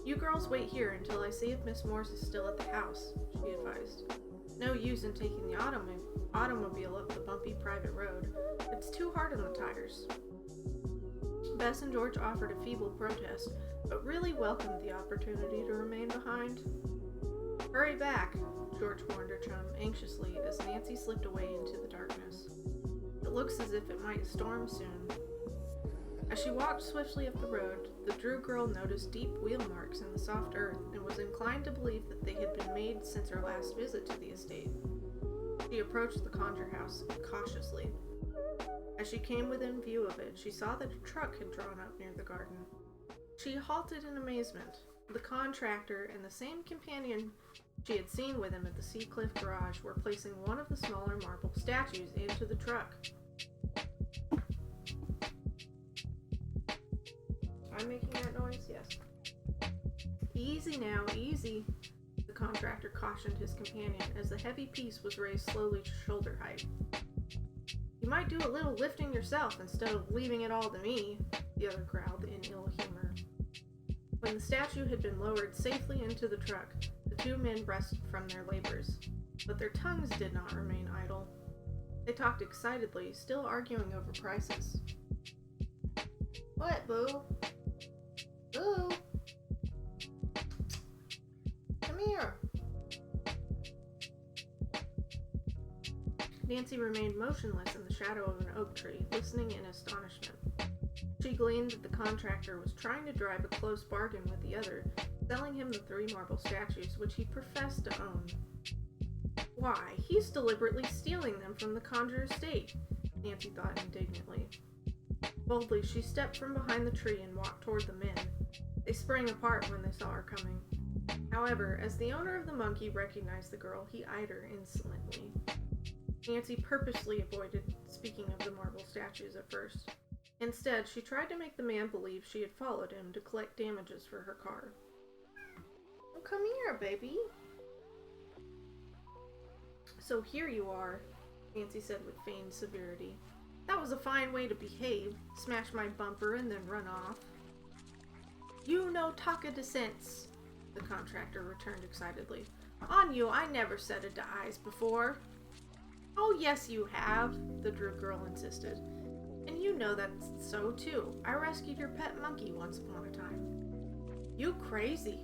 S1: You girls wait here until I see if Miss Morse is still at the house, she advised. No use in taking the automobile up the bumpy private road. It's too hard on the tires. Bess and George offered a feeble protest, but really welcomed the opportunity to remain behind. Hurry back, George warned her chum anxiously as Nancy slipped away into the darkness. It looks as if it might storm soon. As she walked swiftly up the road, the Drew girl noticed deep wheel marks in the soft earth and was inclined to believe that they had been made since her last visit to the estate. She approached the Conjure house cautiously. As she came within view of it, she saw that a truck had drawn up near the garden. She halted in amazement. The contractor and the same companion she had seen with him at the Seacliff garage were placing one of the smaller marble statues into the truck. I'm making that noise? Yes. Easy now, easy, the contractor cautioned his companion as the heavy piece was raised slowly to shoulder height. You might do a little lifting yourself instead of leaving it all to me, the other growled in ill humor. When the statue had been lowered safely into the truck, the two men rested from their labors, but their tongues did not remain idle. They talked excitedly, still arguing over prices. What, Boo? Boo? Come here. Nancy remained motionless in the shadow of an oak tree, listening in astonishment. She gleaned that the contractor was trying to drive a close bargain with the other, selling him the 3 marble statues which he professed to own. Why, he's deliberately stealing them from the Conjure estate, Nancy thought indignantly. Boldly, she stepped from behind the tree and walked toward the men. They sprang apart when they saw her coming. However, as the owner of the monkey recognized the girl, he eyed her insolently. Nancy purposely avoided speaking of the marble statues at first. Instead, she tried to make the man believe she had followed him to collect damages for her car. Oh, come here, baby. So here you are, Nancy said with feigned severity. That was a fine way to behave. Smash my bumper and then run off. You no talk de sense, the contractor returned excitedly. On you, I never said it to eyes before. Oh, yes, you have, the Drew girl insisted. And you know that's so, too. I rescued your pet monkey once upon a time. You crazy.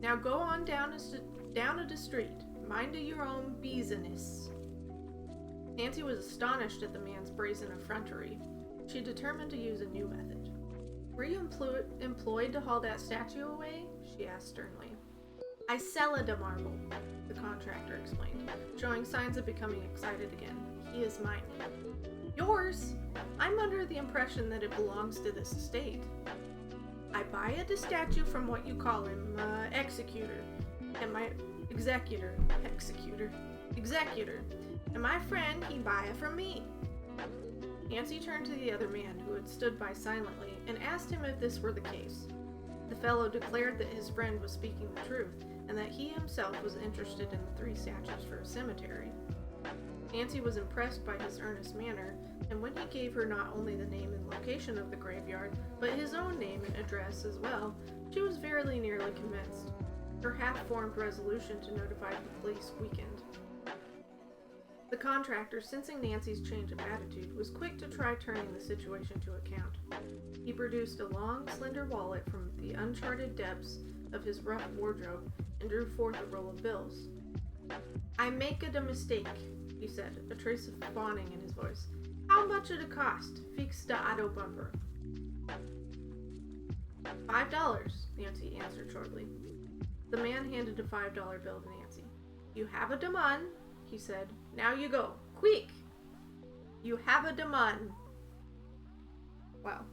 S1: Now go on down to the street. Mind your own business. Nancy was astonished at the man's brazen effrontery. She determined to use a new method. Were you employed to haul that statue away? She asked sternly. I sell a marble, the contractor explained, showing signs of becoming excited again. He is mine. Yours? I'm under the impression that it belongs to this estate. I buy the statue from what you call him, executor, and my executor, and my friend, he buy it from me. Nancy turned to the other man, who had stood by silently, and asked him if this were the case. The fellow declared that his friend was speaking the truth, and that he himself was interested in the 3 statues for a cemetery. Nancy was impressed by his earnest manner, and when he gave her not only the name and location of the graveyard, but his own name and address as well, she was very nearly convinced. Her half-formed resolution to notify the police weakened. The contractor, sensing Nancy's change of attitude, was quick to try turning the situation to account. He produced a long, slender wallet from the uncharted depths of his rough wardrobe and drew forth a roll of bills. I make it a mistake, he said, a trace of fawning in his voice. How much it cost? Fix the auto bumper. $5, Nancy answered shortly. The man handed a $5 bill to Nancy. You have a demand, he said. Now you go. Quick! You have a demand. Wow.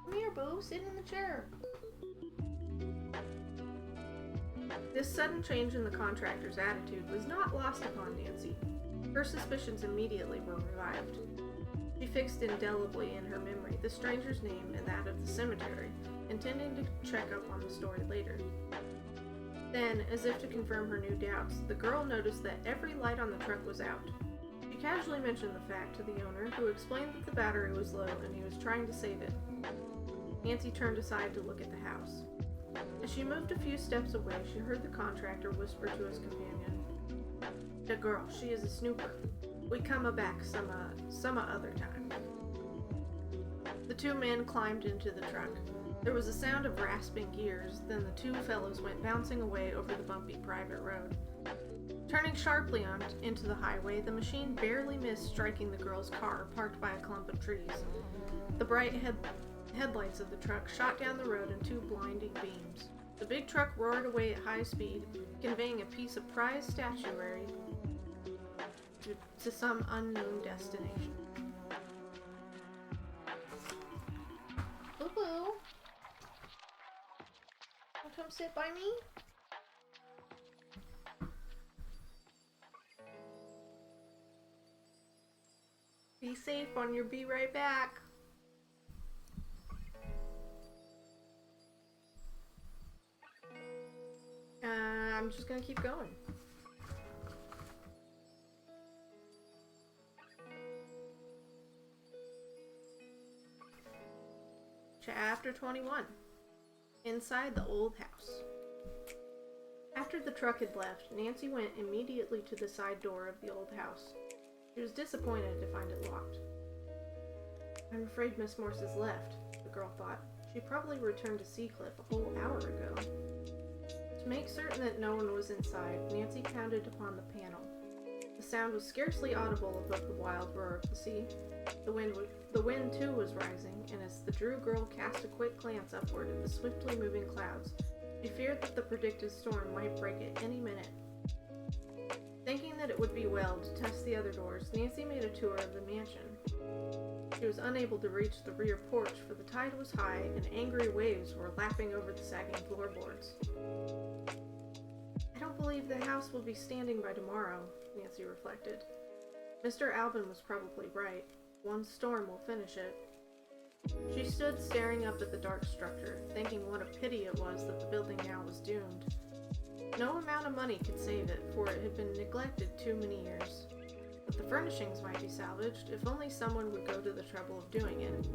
S1: Come here, Boo. Sit in the chair. This sudden change in the contractor's attitude was not lost upon Nancy. Her suspicions immediately were revived. She fixed indelibly in her memory the stranger's name and that of the cemetery, intending to check up on the story later. Then, as if to confirm her new doubts, the girl noticed that every light on the truck was out. She casually mentioned the fact to the owner, who explained that the battery was low and he was trying to save it. Nancy turned aside to look at the house. As she moved a few steps away, she heard the contractor whisper to his companion, "The girl, she is a snooper. We come back some other time." The two men climbed into the truck. There was a sound of rasping gears, then the two fellows went bouncing away over the bumpy private road. Turning sharply into the highway, the machine barely missed striking the girl's car, parked by a clump of trees. The bright headlights of the truck shot down the road in two blinding beams. The big truck roared away at high speed, conveying a piece of prized statuary to some unknown destination. Boo-boo! Wanna come sit by me? Be safe on your be right back. I'm just gonna keep going. Chapter 21. Inside the old house. After the truck had left, Nancy went immediately to the side door of the old house. She was disappointed to find it locked. "I'm afraid Miss Morse has left," the girl thought. "She probably returned to Seacliff a whole hour ago." To make certain that no one was inside, Nancy pounded upon the panel. The sound was scarcely audible above the wild roar of the sea. The wind too was rising, and as the Drew girl cast a quick glance upward at the swiftly moving clouds, she feared that the predicted storm might break at any minute. Thinking that it would be well to test the other doors, Nancy made a tour of the mansion. She was unable to reach the rear porch, for the tide was high and angry waves were lapping over the sagging floorboards. "I don't believe the house will be standing by tomorrow," Nancy reflected. Mr. Albin was probably right. One storm will finish it. She stood staring up at the dark structure, thinking what a pity it was that the building now was doomed. No amount of money could save it, for it had been neglected too many years. But the furnishings might be salvaged, if only someone would go to the trouble of doing it.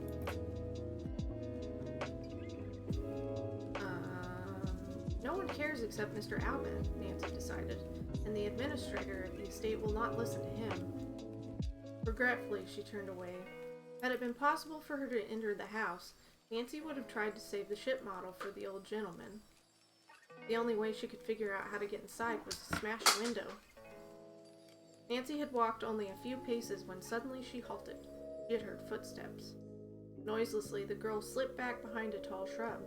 S1: No one cares except Mr. Albin, Nancy decided, and the administrator of the estate will not listen to him. Regretfully, she turned away. Had it been possible for her to enter the house, Nancy would have tried to save the ship model for the old gentleman. The only way she could figure out how to get inside was to smash a window. Nancy had walked only a few paces when suddenly she halted. She had heard footsteps. Noiselessly, the girl slipped back behind a tall shrub.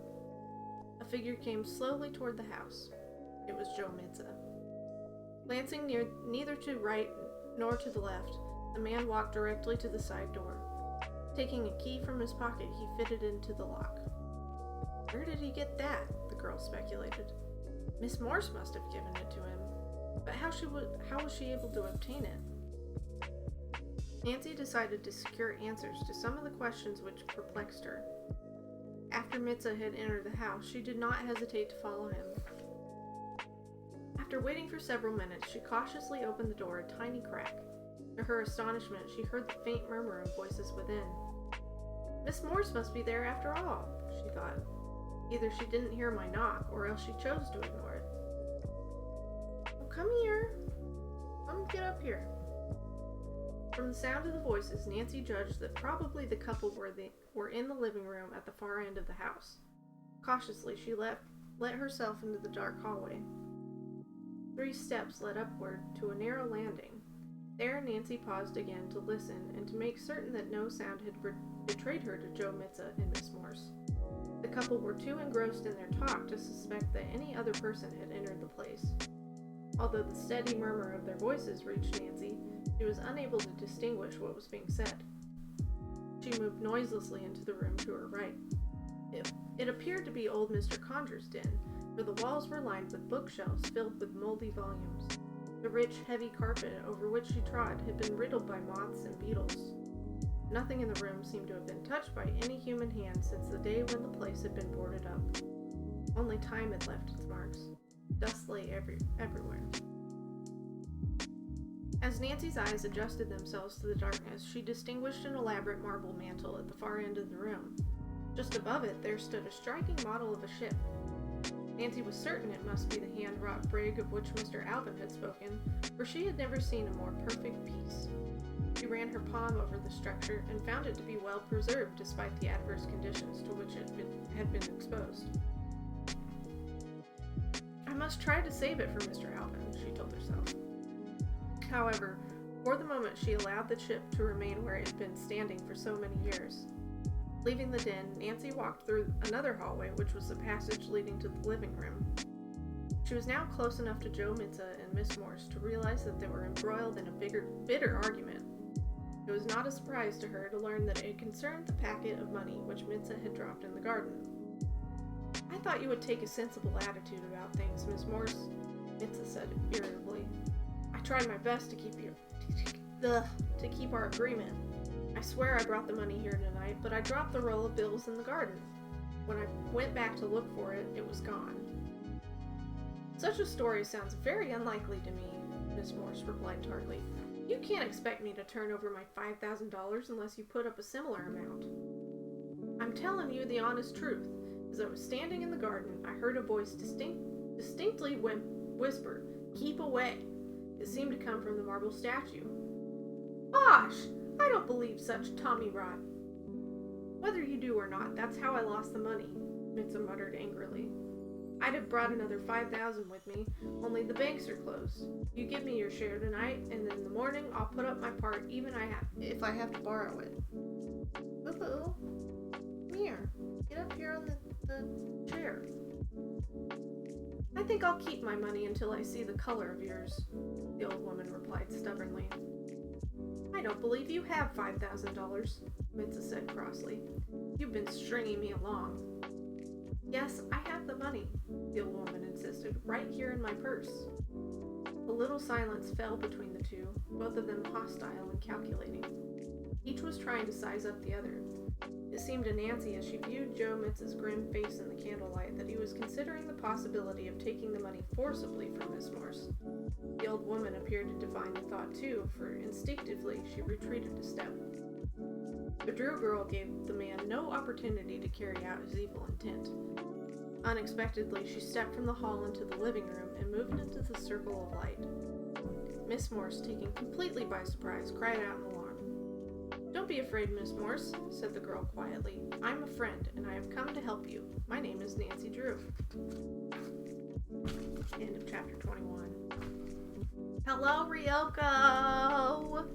S1: A figure came slowly toward the house. It was Joe Mitza. Glancing neither to right nor to the left, the man walked directly to the side door. Taking a key from his pocket, he fitted it into the lock. Where did he get that? The girl speculated. Miss Morse must have given it to him. But how was she able to obtain it? Nancy decided to secure answers to some of the questions which perplexed her. After Mitza had entered the house, she did not hesitate to follow him. After waiting for several minutes, she cautiously opened the door a tiny crack. To her astonishment, she heard the faint murmur of voices within. Miss Morse must be there after all, she thought. Either she didn't hear my knock, or else she chose to ignore it. "Oh, come here. Come get up here." From the sound of the voices, Nancy judged that probably the couple were in the living room at the far end of the house. Cautiously, she let herself into the dark hallway. 3 steps led upward to a narrow landing. There, Nancy paused again to listen and to make certain that no sound had betrayed her to Joe Mitza and Miss Morse. The couple were too engrossed in their talk to suspect that any other person had entered the place. Although the steady murmur of their voices reached Nancy, she was unable to distinguish what was being said. She moved noiselessly into the room to her right. It appeared to be old Mr. Conjur's den, for the walls were lined with bookshelves filled with moldy volumes. The rich, heavy carpet over which she trod had been riddled by moths and beetles. Nothing in the room seemed to have been touched by any human hand since the day when the place had been boarded up. Only time had left its marks. Dust lay everywhere. As Nancy's eyes adjusted themselves to the darkness, she distinguished an elaborate marble mantel at the far end of the room. Just above it, there stood a striking model of a ship. Nancy was certain it must be the hand-wrought brig of which Mr. Alvin had spoken, for she had never seen a more perfect piece. She ran her palm over the structure and found it to be well preserved despite the adverse conditions to which it had been exposed. I must try to save it for Mr. Alvin, she told herself. However, for the moment she allowed the ship to remain where it had been standing for so many years. Leaving the den, Nancy walked through another hallway, which was the passage leading to the living room. She was now close enough to Joe Mitza and Miss Morse to realize that they were embroiled in a bitter argument. It was not a surprise to her to learn that it concerned the packet of money which Mitza had dropped in the garden. "I thought you would take a sensible attitude about things, Miss Morse," Mitza said irritably. "I tried my best to keep our agreement. I swear I brought the money here tonight, but I dropped the roll of bills in the garden. When I went back to look for it, it was gone." "Such a story sounds very unlikely to me," Miss Morse replied tartly. "You can't expect me to turn over my $5,000 unless you put up a similar amount." "I'm telling you the honest truth. As I was standing in the garden, I heard a voice distinctly whisper, 'Keep away.' It seemed to come from the marble statue." "Bosh! I don't believe such tommy rot." "Whether you do or not, that's how I lost the money," Mitza muttered angrily. "I'd have brought another 5,000 with me, only the banks are closed. You give me your share tonight, and in the morning I'll put up my part even if I have to borrow it." "Boo-boo. Come here. Get up here on the chair." "I think I'll keep my money until I see the color of yours," the old woman replied stubbornly. "I don't believe you have $5,000, Mitza said crossly. "You've been stringing me along." "Yes, I have the money," the old woman insisted, "right here in my purse." A little silence fell between the two, both of them hostile and calculating. Each was trying to size up the other. It seemed to Nancy, as she viewed Joe Mitza's grim face in the candlelight, that he was considering the possibility of taking the money forcibly from Miss Morse. The old woman appeared to divine the thought too, for instinctively she retreated a step. The Drew girl gave the man no opportunity to carry out his evil intent. Unexpectedly, she stepped from the hall into the living room and moved into the circle of light. Miss Morse, taken completely by surprise, cried out in alarm. "Don't be afraid, Miss Morse," said the girl quietly. "I'm a friend, and I have come to help you. My name is Nancy Drew." End of chapter 21. Hello, Ryoko!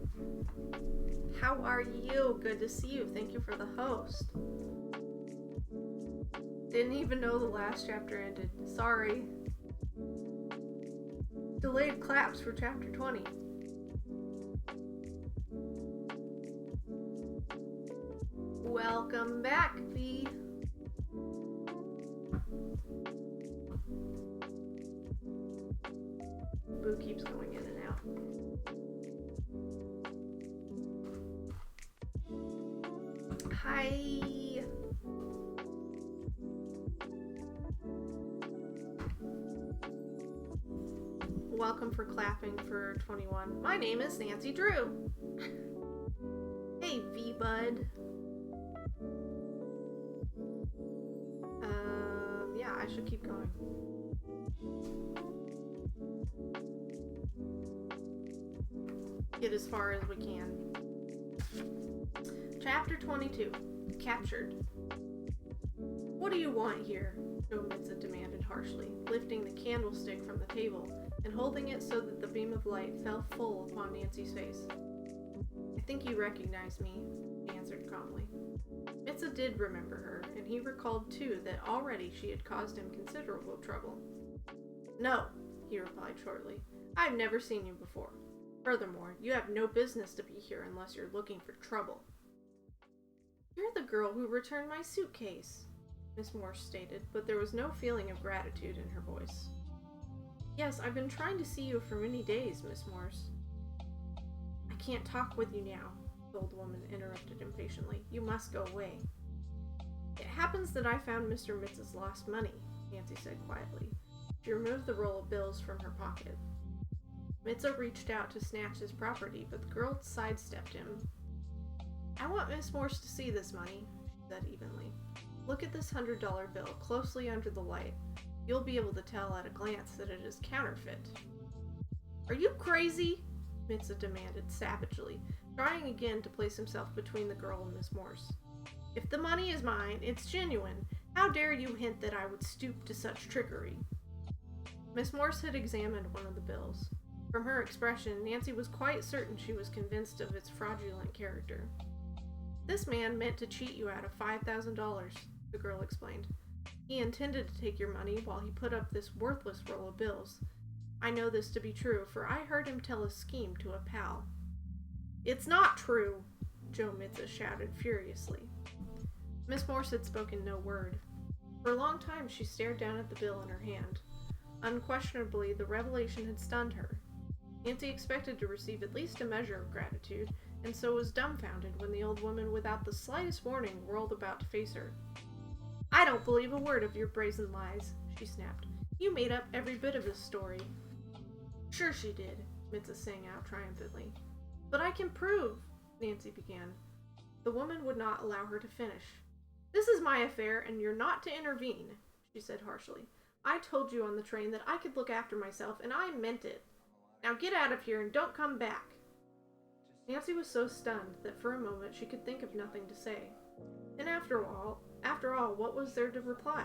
S1: How are you? Good to see you. Thank you for the host. Didn't even know the last chapter ended. Sorry. Delayed claps for chapter 20. Welcome back, V. Boo keeps going in and out. Hi. Welcome for clapping for 21. My name is Nancy Drew. Hey, V-Bud. Yeah, I should keep going. Get as far as we can. Chapter 22. Captured. "What do you want here?" Joe Mitza demanded harshly, lifting the candlestick from the table and holding it so that the beam of light fell full upon Nancy's face. "I think you recognize me," he answered calmly. Mitza did remember her, and he recalled too that already she had caused him considerable trouble. "No," he replied shortly. "I've never seen you before. Furthermore, you have no business to be here unless you're looking for trouble." "You're the girl who returned my suitcase." Miss Morse stated, but there was no feeling of gratitude in her voice. Yes, I've been trying to see you for many days, Miss Morse. I can't talk with you now, the old woman interrupted impatiently. You must go away. It happens that I found Mr. Mitz's lost money, Nancy said quietly. She removed the roll of bills from her pocket. Mitza reached out to snatch his property, but the girl sidestepped him. I want Miss Morse to see this money, she said evenly. Look at this $100 bill closely under the light. You'll be able to tell at a glance that it is counterfeit. Are you crazy? Mitza demanded savagely, trying again to place himself between the girl and Miss Morse. If the money is mine, it's genuine. How dare you hint that I would stoop to such trickery? Miss Morse had examined one of the bills. From her expression, Nancy was quite certain she was convinced of its fraudulent character. This man meant to cheat you out of $5,000, the girl explained. He intended to take your money while he put up this worthless roll of bills. I know this to be true, for I heard him tell a scheme to a pal. It's not true, Joe Mitza shouted furiously. Miss Morse had spoken no word. For a long time she stared down at the bill in her hand. Unquestionably, the revelation had stunned her. Nancy expected to receive at least a measure of gratitude, and so was dumbfounded when the old woman, without the slightest warning, whirled about to face her. I don't believe a word of your brazen lies, she snapped. You made up every bit of this story. Sure she did, Mitza sang out triumphantly. But I can prove, Nancy began. The woman would not allow her to finish. This is my affair, and you're not to intervene, she said harshly. I told you on the train that I could look after myself, and I meant it. Now get out of here and don't come back. Nancy was so stunned that for a moment she could think of nothing to say. And after all, what was there to reply?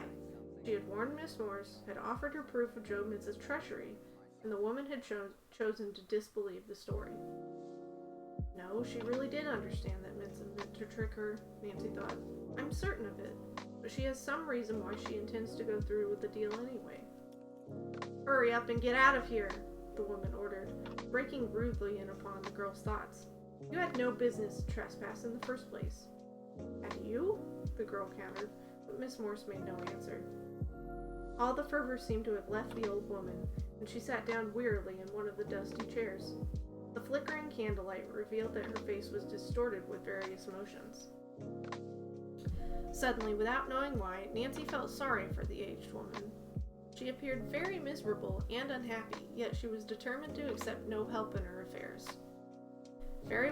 S1: She had warned Miss Morse, had offered her proof of Joe Mitza's treachery, and the woman had chosen to disbelieve the story. No, she really did understand that Mitza meant to trick her, Nancy thought. I'm certain of it, but she has some reason why she intends to go through with the deal anyway. Hurry up and get out of here, the woman ordered, breaking rudely in upon the girl's thoughts. You had no business to trespass in the first place. Had you? The girl countered, but Miss Morse made no answer. All the fervor seemed to have left the old woman, and she sat down wearily in one of the dusty chairs. The flickering candlelight revealed that her face was distorted with various emotions. Suddenly, without knowing why, Nancy felt sorry for the aged woman. She appeared very miserable and unhappy, yet she was determined to accept no help in her affairs. Very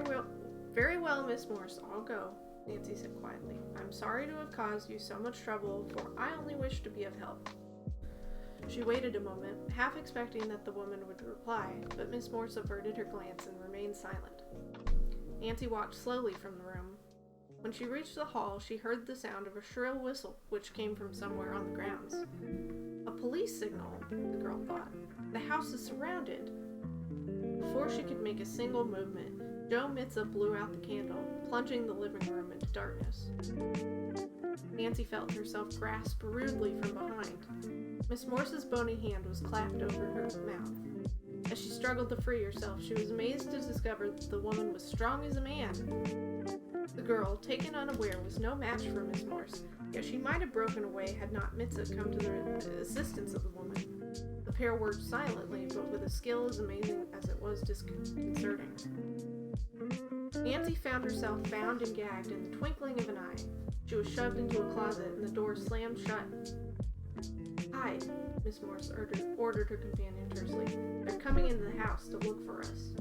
S1: well, Miss Morse, I'll go, Nancy said quietly. I'm sorry to have caused you so much trouble, for I only wish to be of help. She waited a moment, half expecting that the woman would reply, but Miss Morse averted her glance and remained silent. Nancy walked slowly from the room. When she reached the hall, she heard the sound of a shrill whistle, which came from somewhere on the grounds. A police signal, the girl thought. The house is surrounded. Before she could make a single movement, Joe Mitza blew out the candle, plunging the living room into darkness. Nancy felt herself grasped rudely from behind. Miss Morse's bony hand was clapped over her mouth. As she struggled to free herself, she was amazed to discover that the woman was strong as a man. The girl, taken unaware, was no match for Miss Morse, yet she might have broken away had not Mitza come to the assistance of the woman. The pair worked silently, but with a skill as amazing as it was disconcerting. Nancy found herself bound and gagged in the twinkling of an eye. She was shoved into a closet, and the door slammed shut. Hide, Miss Morse ordered her companion tersely. They're coming into the house to look for us.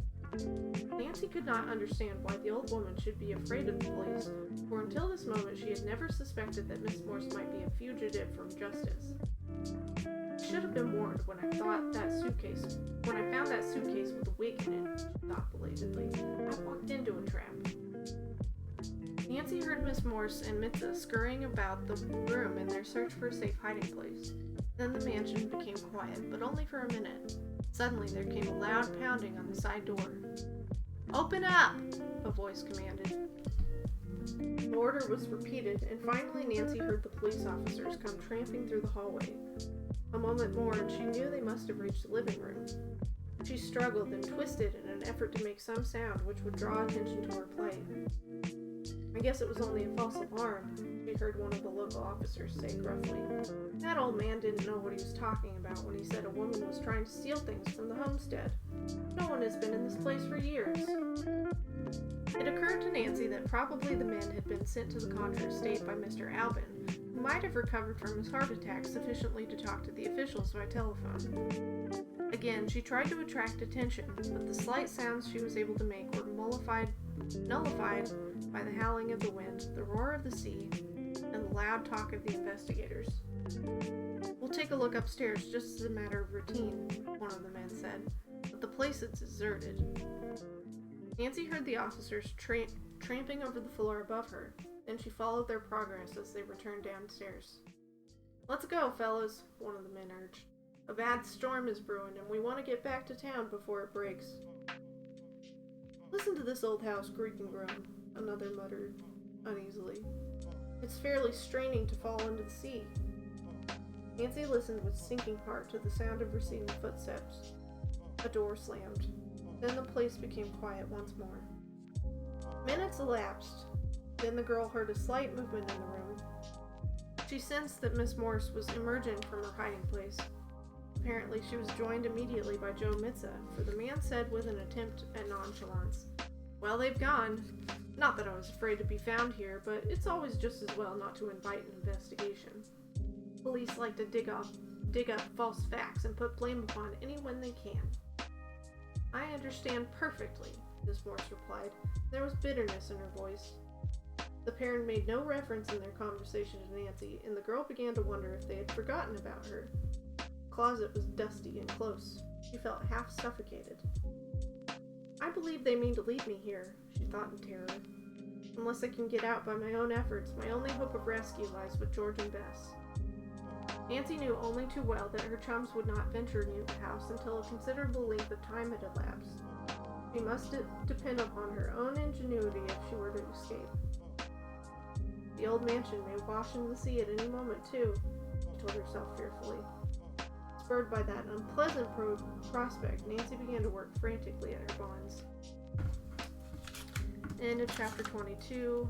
S1: Nancy could not understand why the old woman should be afraid of the police, for until this moment she had never suspected that Miss Morse might be a fugitive from justice. I should have been warned when I found that suitcase with a wig in it, she thought belatedly. I walked into a trap. Nancy heard Miss Morse and Mitza scurrying about the room in their search for a safe hiding place. Then the mansion became quiet, but only for a minute. Suddenly there came a loud pounding on the side door. Open up! A voice commanded. The order was repeated, and finally Nancy heard the police officers come tramping through the hallway. A moment more, and she knew they must have reached the living room. She struggled and twisted in an effort to make some sound which would draw attention to her plight. I guess it was only a false alarm, she heard one of the local officers say gruffly. That old man didn't know what he was talking about when he said a woman was trying to steal things from the homestead. No one has been in this place for years. It occurred to Nancy that probably the men had been sent to the Contra estate by Mr. Albin, who might have recovered from his heart attack sufficiently to talk to the officials by telephone. Again, she tried to attract attention, but the slight sounds she was able to make were nullified by the howling of the wind, the roar of the sea, and the loud talk of the investigators. We'll take a look upstairs just as a matter of routine, one of the men said, but the place is deserted. Nancy heard the officers tramping over the floor above her, then she followed their progress as they returned downstairs. Let's go, fellas, one of the men urged. A bad storm is brewing, and we want to get back to town before it breaks. Listen to this old house creak and groan, another muttered uneasily. It's fairly straining to fall into the sea. Nancy listened with sinking heart to the sound of receding footsteps. A door slammed. Then the place became quiet once more. Minutes elapsed. Then the girl heard a slight movement in the room. She sensed that Miss Morse was emerging from her hiding place. Apparently, she was joined immediately by Joe Mitza, for the man said with an attempt at nonchalance, "Well, they've gone. Not that I was afraid to be found here, but it's always just as well not to invite an investigation. Police like to dig up false facts and put blame upon anyone they can." "I understand perfectly," Miss Morse replied. There was bitterness in her voice. The pair made no reference in their conversation to Nancy, and the girl began to wonder if they had forgotten about her. The closet was dusty and close. She felt half suffocated. "I believe they mean to leave me here," she thought in terror. "Unless I can get out by my own efforts, my only hope of rescue lies with George and Bess." Nancy knew only too well that her chums would not venture near the house until a considerable length of time had elapsed. She must depend upon her own ingenuity if she were to escape. The old mansion may wash in the sea at any moment, too, she told herself fearfully. Spurred by that unpleasant prospect, Nancy began to work frantically at her bonds. End of chapter 22.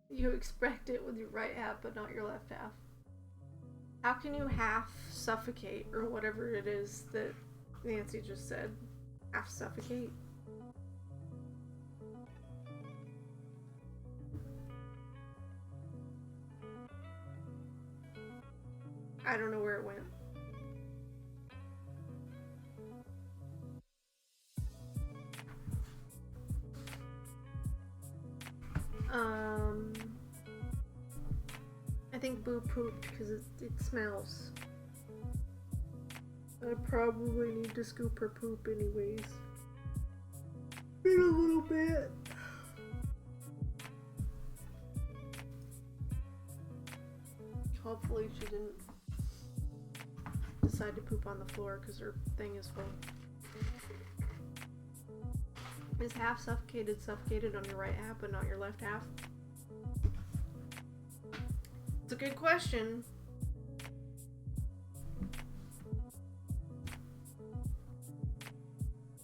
S1: You expect it with your right half, but not your left half. How can you half suffocate, or whatever it is that Nancy just said? Half suffocate? I don't know where it went. I think Boo pooped because it smells. I probably need to scoop her poop anyways. In a little bit. Hopefully she didn't decide to poop on the floor because her thing is full. Is half suffocated on your right half but not your left half? It's a good question.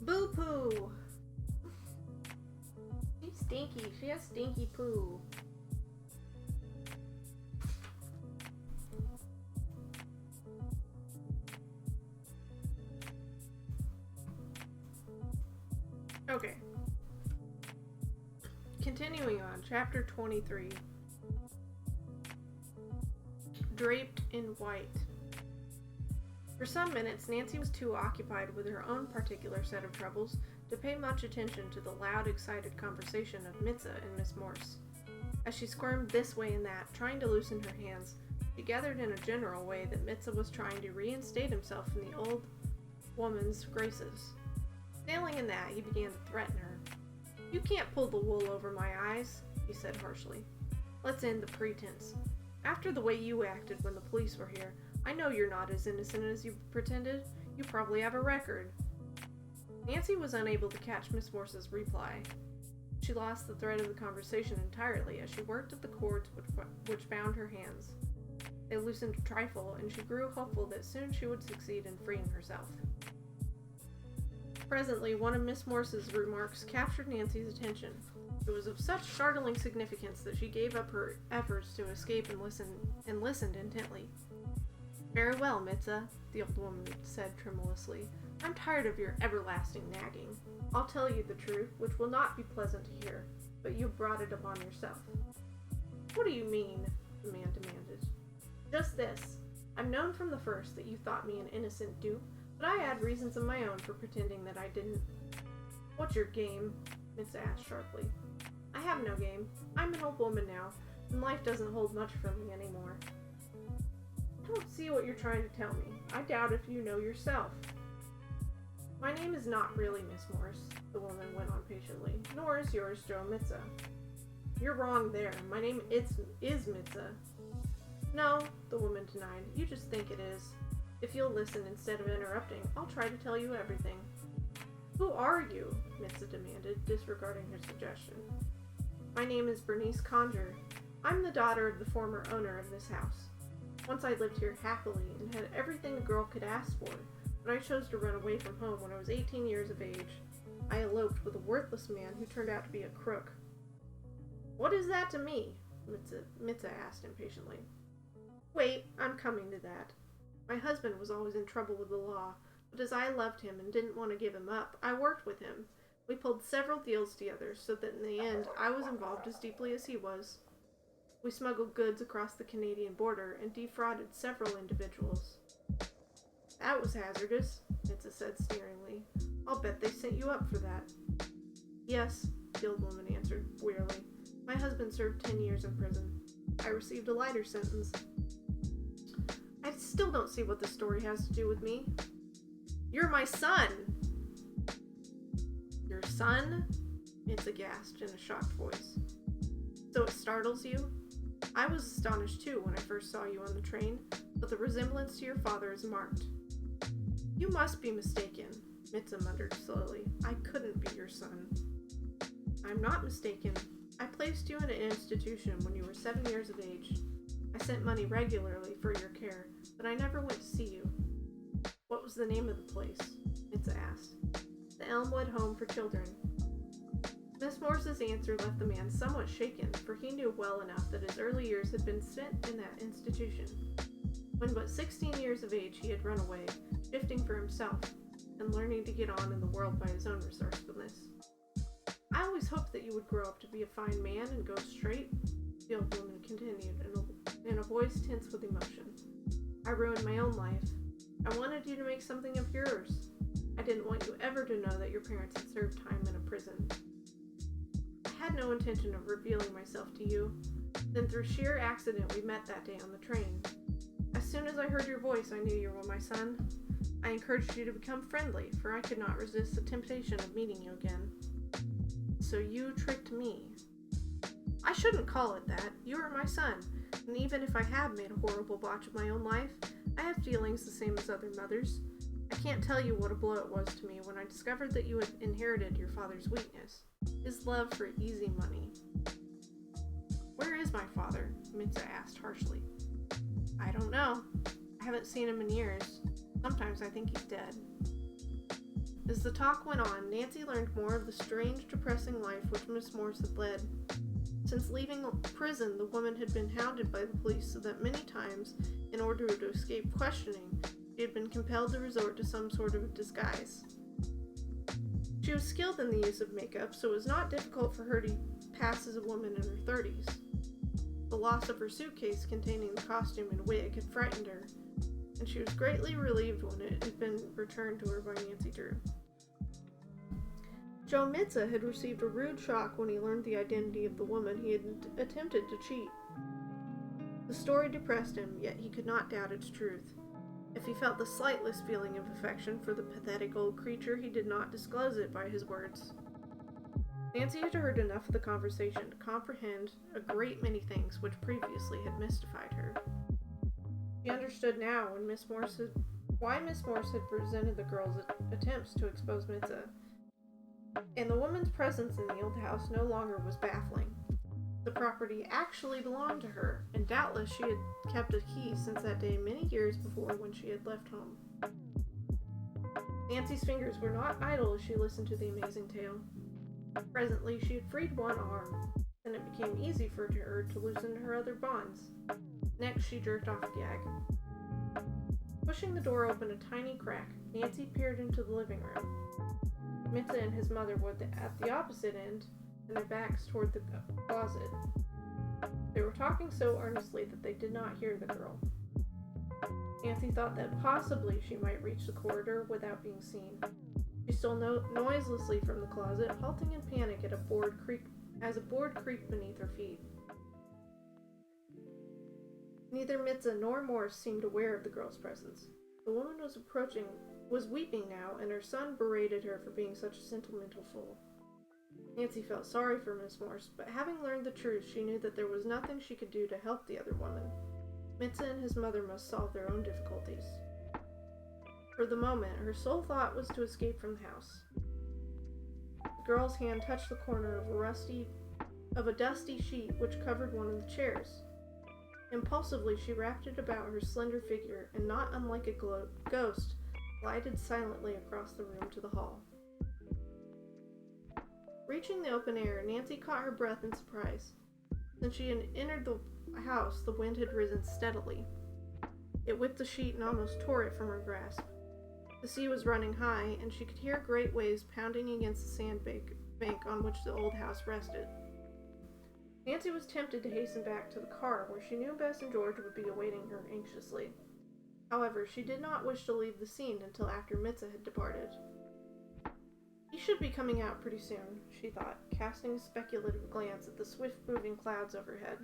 S1: Boo poo! She's stinky. She has stinky poo. Okay. Continuing on, chapter 23. Draped in white. For some minutes, Nancy was too occupied with her own particular set of troubles to pay much attention to the loud, excited conversation of Mitza and Miss Morse. As she squirmed this way and that, trying to loosen her hands, she gathered in a general way that Mitza was trying to reinstate himself in the old woman's graces. Failing in that, he began to threaten her. "You can't pull the wool over my eyes," he said harshly. "Let's end the pretense. After the way you acted when the police were here, I know you're not as innocent as you pretended. You probably have a record." Nancy was unable to catch Miss Morse's reply. She lost the thread of the conversation entirely as she worked at the cords which bound her hands. They loosened a trifle, and she grew hopeful that soon she would succeed in freeing herself. Presently, one of Miss Morse's remarks captured Nancy's attention. It was of such startling significance that she gave up her efforts to escape and listened intently. "Very well, Mitza," the old woman said tremulously. "I'm tired of your everlasting nagging. I'll tell you the truth, which will not be pleasant to hear, but you brought it upon yourself." "What do you mean?" the man demanded. "Just this. I've known from the first that you thought me an innocent dupe, but I had reasons of my own for pretending that I didn't." "What's your game?" Mitza asked sharply. "I have no game. I'm an old woman now, and life doesn't hold much for me anymore." "I don't see what you're trying to tell me. I doubt if you know yourself." "My name is not really Miss Morse," the woman went on patiently, "nor is yours Joe Mitza." "You're wrong there. My name is Mitza." "No," the woman denied. "You just think it is. If you'll listen instead of interrupting, I'll try to tell you everything." "Who are you?" Mitza demanded, disregarding her suggestion. "My name is Bernice Conger. I'm the daughter of the former owner of this house. Once I lived here happily and had everything a girl could ask for, but I chose to run away from home when I was 18 years of age. I eloped with a worthless man who turned out to be a crook." "What is that to me?" Mitza asked impatiently. "Wait, I'm coming to that. My husband was always in trouble with the law, but as I loved him and didn't want to give him up, I worked with him. We pulled several deals together so that in the end I was involved as deeply as he was. We smuggled goods across the Canadian border and defrauded several individuals." "That was hazardous," Mitza said sneeringly. "I'll bet they sent you up for that." "Yes," the old woman answered wearily. "My husband served 10 years in prison. I received a lighter sentence." "I still don't see what this story has to do with me." "You're my son!" "Your son?" Mitza gasped in a shocked voice. "So it startles you? I was astonished too when I first saw you on the train, but the resemblance to your father is marked." "You must be mistaken," Mitza muttered slowly. "I couldn't be your son." "I'm not mistaken. I placed you in an institution when you were 7 years of age. I sent money regularly for your care, but I never went to see you." "What was the name of the place?" Mitza asked. "The Elmwood Home for Children." Miss Morse's answer left the man somewhat shaken, for he knew well enough that his early years had been spent in that institution. When but 16 years of age, he had run away, shifting for himself, and learning to get on in the world by his own resourcefulness. "I always hoped that you would grow up to be a fine man and go straight," the old woman continued in a voice tense with emotion. "I ruined my own life. I wanted you to make something of yours. I didn't want you ever to know that your parents had served time in a prison. I had no intention of revealing myself to you. Then through sheer accident we met that day on the train. As soon as I heard your voice, I knew you were my son. I encouraged you to become friendly, for I could not resist the temptation of meeting you again. So you tricked me. I shouldn't call it that. You are my son, and even if I have made a horrible botch of my own life, I have feelings the same as other mothers. I can't tell you what a blow it was to me when I discovered that you had inherited your father's weakness, his love for easy money." "Where is my father?" Mitza asked harshly. "I don't know. I haven't seen him in years. Sometimes I think he's dead." As the talk went on, Nancy learned more of the strange, depressing life which Miss Morse had led. Since leaving prison, the woman had been hounded by the police so that many times, in order to escape questioning, she had been compelled to resort to some sort of disguise. She was skilled in the use of makeup, so it was not difficult for her to pass as a woman in her 30s. The loss of her suitcase containing the costume and wig had frightened her, and she was greatly relieved when it had been returned to her by Nancy Drew. Joe Mitza had received a rude shock when he learned the identity of the woman he had attempted to cheat. The story depressed him, yet he could not doubt its truth. If he felt the slightest feeling of affection for the pathetic old creature, he did not disclose it by his words. Nancy had heard enough of the conversation to comprehend a great many things which previously had mystified her. She understood now why Miss Morse had resented the girl's attempts to expose Mitza, and the woman's presence in the old house no longer was baffling. The property actually belonged to her, and doubtless she had kept a key since that day many years before when she had left home. Nancy's fingers were not idle as she listened to the amazing tale. Presently, she had freed one arm, and it became easy for her to loosen her other bonds. Next, she jerked off a gag. Pushing the door open a tiny crack, Nancy peered into the living room. Mitza and his mother were at the opposite end, and their backs toward the closet. They were talking so earnestly that they did not hear the girl. Nancy thought that possibly she might reach the corridor without being seen. She stole noiselessly from the closet, halting in panic as a board creaked beneath her feet. Neither Mitza nor Morse seemed aware of the girl's presence. The woman was weeping now, and her son berated her for being such a sentimental fool. Nancy felt sorry for Miss Morse, but having learned the truth, she knew that there was nothing she could do to help the other woman. Mitza and his mother must solve their own difficulties. For the moment, her sole thought was to escape from the house. The girl's hand touched the corner of a dusty sheet which covered one of the chairs. Impulsively, she wrapped it about her slender figure, and not unlike a ghost, glided silently across the room to the hall. Reaching the open air, Nancy caught her breath in surprise. Since she had entered the house, the wind had risen steadily. It whipped the sheet and almost tore it from her grasp. The sea was running high, and she could hear great waves pounding against the sandbank on which the old house rested. Nancy was tempted to hasten back to the car, where she knew Bess and George would be awaiting her anxiously. However, she did not wish to leave the scene until after Mitza had departed. He should be coming out pretty soon, she thought, casting a speculative glance at the swift-moving clouds overhead.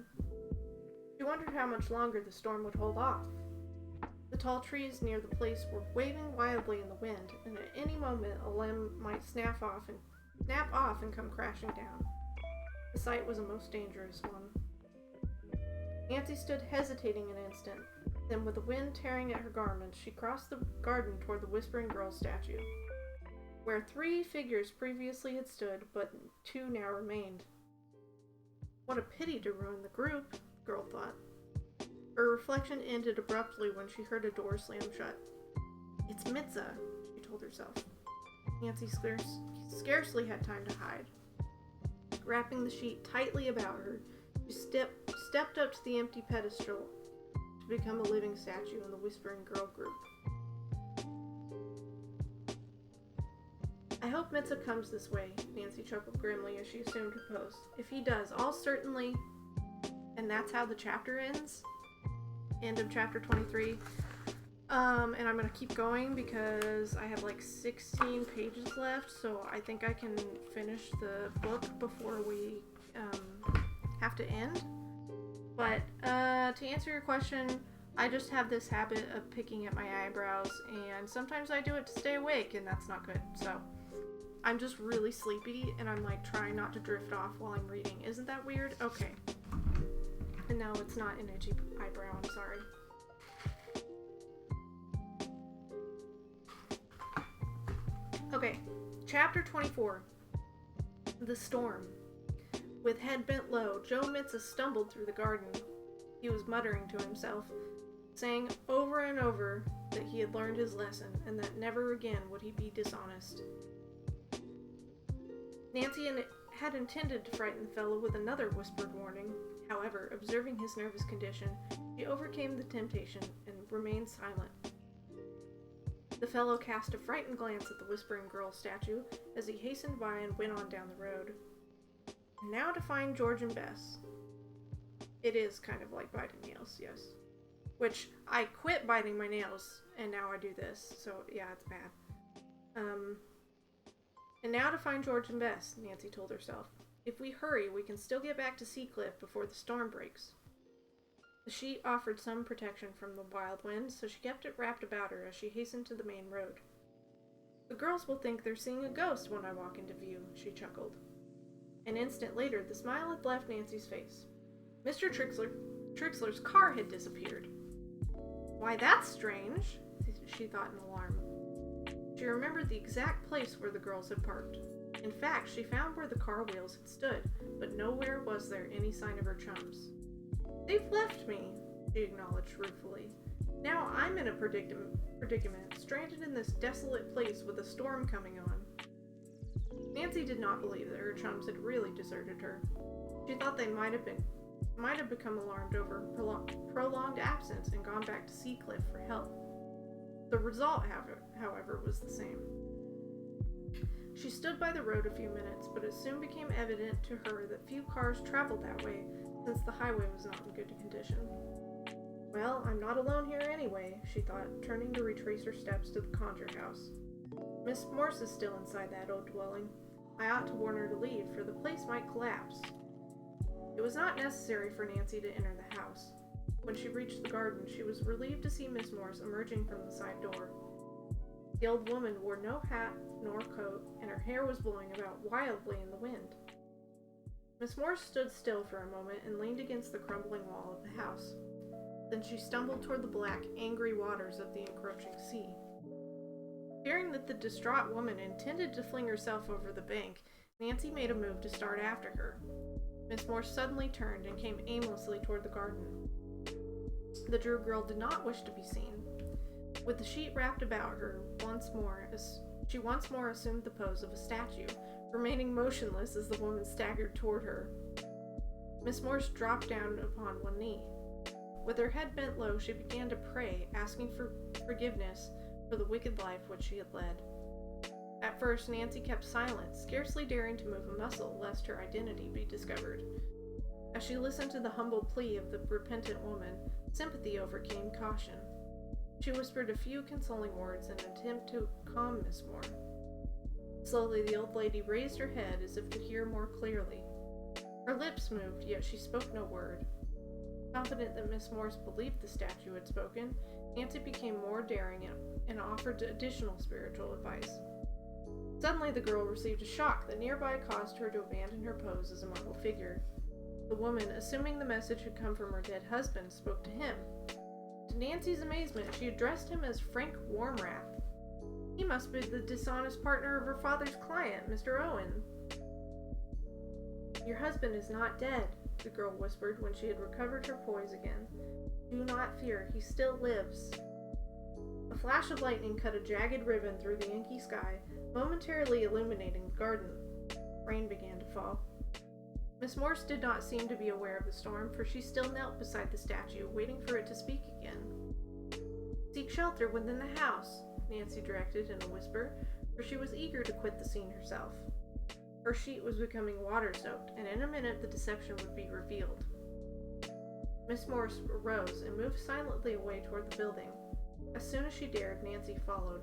S1: She wondered how much longer the storm would hold off. The tall trees near the place were waving wildly in the wind, and at any moment a limb might snap off and come crashing down. The sight was a most dangerous one. Nancy stood hesitating an instant. Then, with the wind tearing at her garments, she crossed the garden toward the Whispering Girl statue, where 3 figures previously had stood, but 2 now remained. What a pity to ruin the group, the girl thought. Her reflection ended abruptly when she heard a door slam shut. It's Mitza, she told herself. Nancy scarcely had time to hide. Wrapping the sheet tightly about her, she stepped up to the empty pedestal to become a living statue in the Whispering Girl group. I hope Mitza comes this way, Nancy chuckled grimly as she assumed her post. If he does, I'll certainly... And that's how the chapter ends. End of chapter 23. And I'm going to keep going because I have like 16 pages left, so I think I can finish the book before we have to end. But to answer your question, I just have this habit of picking at my eyebrows, and sometimes I do it to stay awake, and that's not good. So I'm just really sleepy, and I'm like trying not to drift off while I'm reading. Isn't that weird? Okay. And no, it's not an itchy eyebrow, I'm sorry. Okay, chapter 24. The Storm. With head bent low, Joe Mitza stumbled through the garden. He was muttering to himself, saying over and over that he had learned his lesson and that never again would he be dishonest. Nancy had intended to frighten the fellow with another whispered warning. However, observing his nervous condition, she overcame the temptation and remained silent. The fellow cast a frightened glance at the Whispering Girl statue as he hastened by and went on down the road. Now to find George and Bess. It is kind of like biting nails, yes. Which, I quit biting my nails, and now I do this, so yeah, it's bad. And now to find George and Bess, Nancy told herself. If we hurry, we can still get back to Seacliff before the storm breaks. The sheet offered some protection from the wild wind, so she kept it wrapped about her as she hastened to the main road. The girls will think they're seeing a ghost when I walk into view, she chuckled. An instant later, the smile had left Nancy's face. Mr. Trixler's car had disappeared. Why, that's strange, she thought in alarm. She remembered the exact place where the girls had parked. In fact, she found where the car wheels had stood, but nowhere was there any sign of her chums. "They've left me," she acknowledged ruefully. "Now I'm in a predicament, stranded in this desolate place with a storm coming on." Nancy did not believe that her chums had really deserted her. She thought they might have become alarmed over prolonged absence and gone back to Seacliff for help. The result, however, was the same. She stood by the road a few minutes, but it soon became evident to her that few cars traveled that way, since the highway was not in good condition. "Well, I'm not alone here anyway," she thought, turning to retrace her steps to the Conjure House. "Miss Morse is still inside that old dwelling. I ought to warn her to leave, for the place might collapse." It was not necessary for Nancy to enter the house. When she reached the garden, she was relieved to see Miss Morse emerging from the side door. The old woman wore no hat nor coat, and her hair was blowing about wildly in the wind. Miss Morse stood still for a moment and leaned against the crumbling wall of the house. Then she stumbled toward the black, angry waters of the encroaching sea. Fearing that the distraught woman intended to fling herself over the bank, Nancy made a move to start after her. Miss Morse suddenly turned and came aimlessly toward the garden. The Drew girl did not wish to be seen. With the sheet wrapped about her, she once more assumed the pose of a statue, remaining motionless as the woman staggered toward her. Miss Morse dropped down upon one knee. With her head bent low, she began to pray, asking for forgiveness for the wicked life which she had led. At first, Nancy kept silent, scarcely daring to move a muscle lest her identity be discovered. As she listened to the humble plea of the repentant woman, sympathy overcame caution. She whispered a few consoling words in an attempt to calm Miss Morse. Slowly, the old lady raised her head as if to hear more clearly. Her lips moved, yet she spoke no word. Confident that Miss Morse believed the statue had spoken, Nancy became more daring and offered additional spiritual advice. Suddenly, the girl received a shock that nearby caused her to abandon her pose as a marble figure. The woman, assuming the message had come from her dead husband, spoke to him. To Nancy's amazement, she addressed him as Frank Warmrath. He must be the dishonest partner of her father's client, Mr. Owen. "Your husband is not dead," the girl whispered when she had recovered her poise again. "Do not fear, he still lives." A flash of lightning cut a jagged ribbon through the inky sky, momentarily illuminating the garden. Rain began to fall. Miss Morse did not seem to be aware of the storm, for she still knelt beside the statue, waiting for it to speak again. "Seek shelter within the house," Nancy directed in a whisper, for she was eager to quit the scene herself. Her sheet was becoming water-soaked, and in a minute the deception would be revealed. Miss Morse arose and moved silently away toward the building. As soon as she dared, Nancy followed.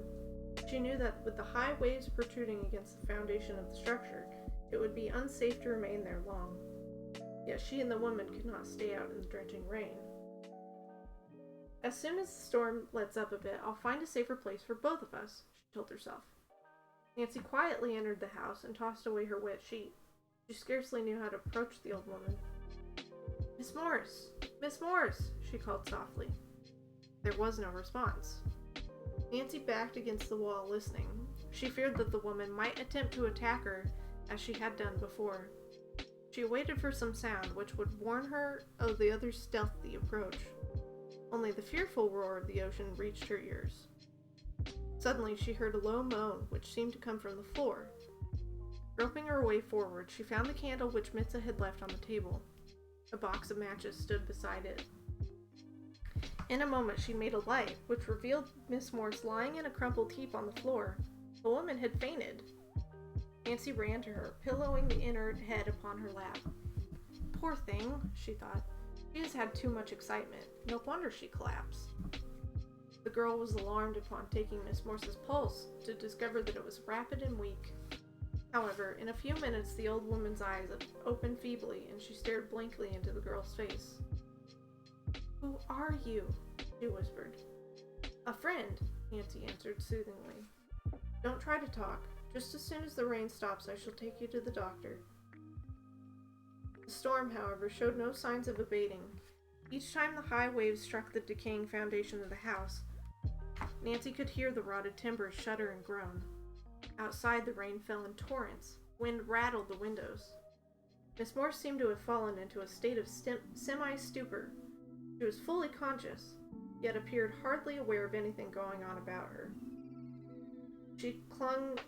S1: She knew that with the high waves protruding against the foundation of the structure, it would be unsafe to remain there long. Yet she and the woman could not stay out in the drenching rain. "As soon as the storm lets up a bit, I'll find a safer place for both of us," she told herself. Nancy quietly entered the house and tossed away her wet sheet. She scarcely knew how to approach the old woman. "Miss Morse! Miss Morse!" she called softly. There was no response. Nancy backed against the wall, listening. She feared that the woman might attempt to attack her, as she had done before. She waited for some sound which would warn her of the other's stealthy approach. Only the fearful roar of the ocean reached her ears. Suddenly, she heard a low moan, which seemed to come from the floor. Groping her way forward, she found the candle which Mitza had left on the table. A box of matches stood beside it. In a moment, she made a light, which revealed Miss Morse lying in a crumpled heap on the floor. The woman had fainted. Nancy ran to her, pillowing the inert head upon her lap. "Poor thing," she thought. "She has had too much excitement. No wonder she collapsed." The girl was alarmed upon taking Miss Morse's pulse to discover that it was rapid and weak. However, in a few minutes the old woman's eyes opened feebly, and she stared blankly into the girl's face. "Who are you?" she whispered. "A friend," Nancy answered soothingly. "Don't try to talk. Just as soon as the rain stops, I shall take you to the doctor." The storm, however, showed no signs of abating. Each time the high waves struck the decaying foundation of the house, Nancy could hear the rotted timbers shudder and groan. Outside, the rain fell in torrents. Wind rattled the windows. Miss Morse seemed to have fallen into a state of semi-stupor. She was fully conscious, yet appeared hardly aware of anything going on about her. She clung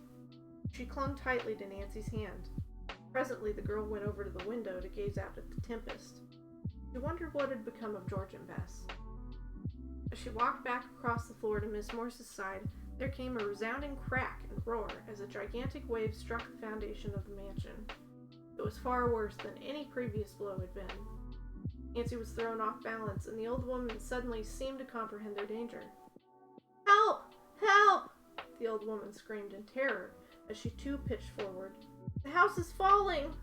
S1: tightly to Nancy's hand. Presently, the girl went over to the window to gaze out at the tempest. She wondered what had become of George and Bess. As she walked back across the floor to Miss Morse's side, there came a resounding crack and roar as a gigantic wave struck the foundation of the mansion. It was far worse than any previous blow had been. Nancy was thrown off balance, and the old woman suddenly seemed to comprehend their danger. "Help! Help!" the old woman screamed in terror as she too pitched forward. "The house is falling!"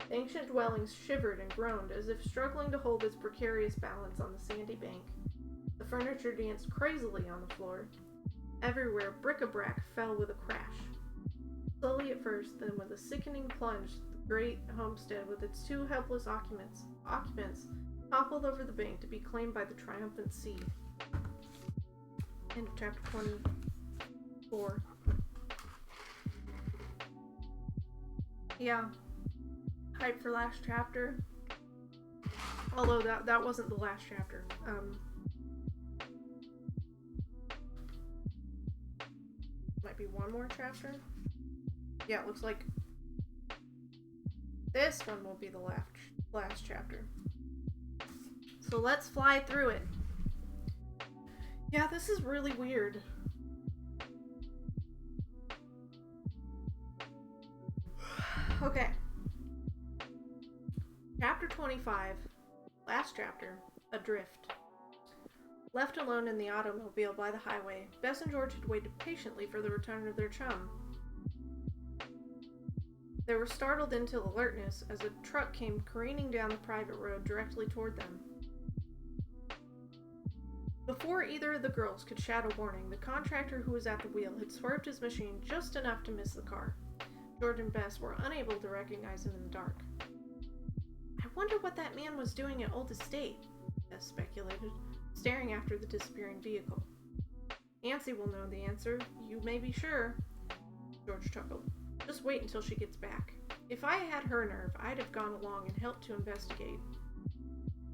S1: The ancient dwelling shivered and groaned as if struggling to hold its precarious balance on the sandy bank. The furniture danced crazily on the floor. Everywhere, bric-a-brac fell with a crash. Slowly at first, then with a sickening plunge, the great homestead with its two helpless occupants toppled over the bank to be claimed by the triumphant sea. End of chapter 24. Yeah. Hype for last chapter. Although that wasn't the last chapter. Might be one more chapter. Yeah, it looks like this one will be the last chapter. So let's fly through it. Yeah, this is really weird. Okay. Chapter 25, last chapter, Adrift. Left alone in the automobile by the highway, Bess and George had waited patiently for the return of their chum. They were startled into alertness as a truck came careening down the private road directly toward them. Before either of the girls could shout a warning, the contractor who was at the wheel had swerved his machine just enough to miss the car. George and Bess were unable to recognize him in the dark. "I wonder what that man was doing at Old Estate," Bess speculated, staring after the disappearing vehicle. "Nancy will know the answer, you may be sure," George chuckled. "Just wait until she gets back. If I had her nerve, I'd have gone along and helped to investigate."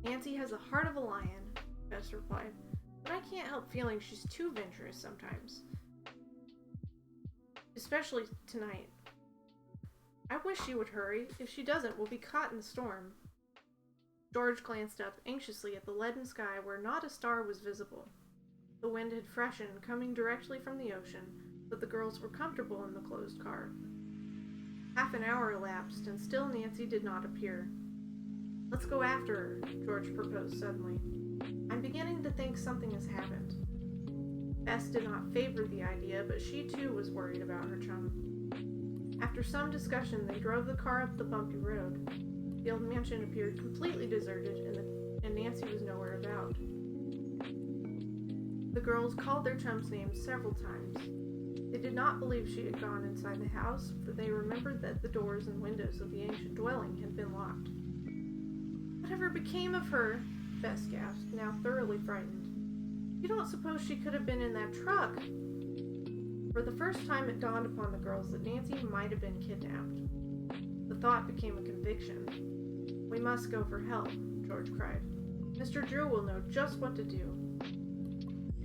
S1: "Nancy has the heart of a lion," Bess replied, "but I can't help feeling she's too venturous sometimes. Especially tonight. I wish she would hurry. If she doesn't, we'll be caught in the storm." George glanced up anxiously at the leaden sky where not a star was visible. The wind had freshened, coming directly from the ocean, but the girls were comfortable in the closed car. Half an hour elapsed, and still Nancy did not appear. "Let's go after her," George proposed suddenly. "I'm beginning to think something has happened." Bess did not favor the idea, but she too was worried about her chum. After some discussion, they drove the car up the bumpy road. The old mansion appeared completely deserted, and Nancy was nowhere about. The girls called their chum's name several times. They did not believe she had gone inside the house, for they remembered that the doors and windows of the ancient dwelling had been locked. "Whatever became of her?" Bess gasped, now thoroughly frightened. "You don't suppose she could have been in that truck?" For the first time it dawned upon the girls that Nancy might have been kidnapped. The thought became a conviction. "We must go for help," George cried. "Mr. Drew will know just what to do."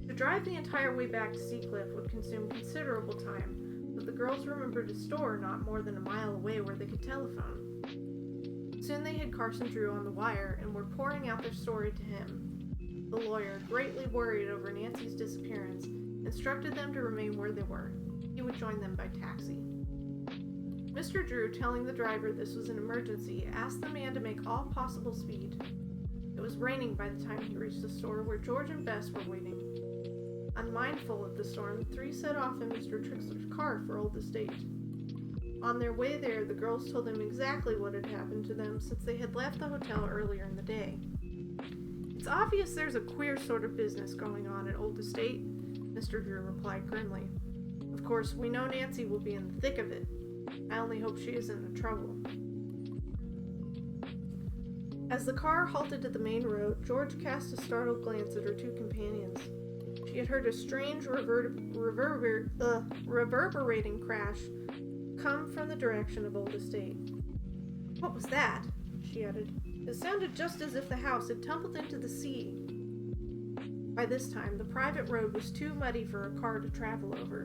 S1: To drive the entire way back to Seacliff would consume considerable time, but the girls remembered a store not more than a mile away where they could telephone. Soon they had Carson Drew on the wire and were pouring out their story to him. The lawyer, greatly worried over Nancy's disappearance, instructed them to remain where they were. He would join them by taxi. Mr. Drew, telling the driver this was an emergency, asked the man to make all possible speed. It was raining by the time he reached the store where George and Bess were waiting. Unmindful of the storm, the three set off in Mr. Trixler's car for Old Estate. On their way there, the girls told him exactly what had happened to them since they had left the hotel earlier in the day. "It's obvious there's a queer sort of business going on at Old Estate," Mr. Drew replied grimly. "Of course, we know Nancy will be in the thick of it. I only hope she isn't in trouble." As the car halted at the main road, George cast a startled glance at her two companions. She She had heard a strange reverberating crash come from the direction of Old Estate. What was that? She added. It sounded just as if the house had tumbled into the sea. By this time, the private road was too muddy for a car to travel over.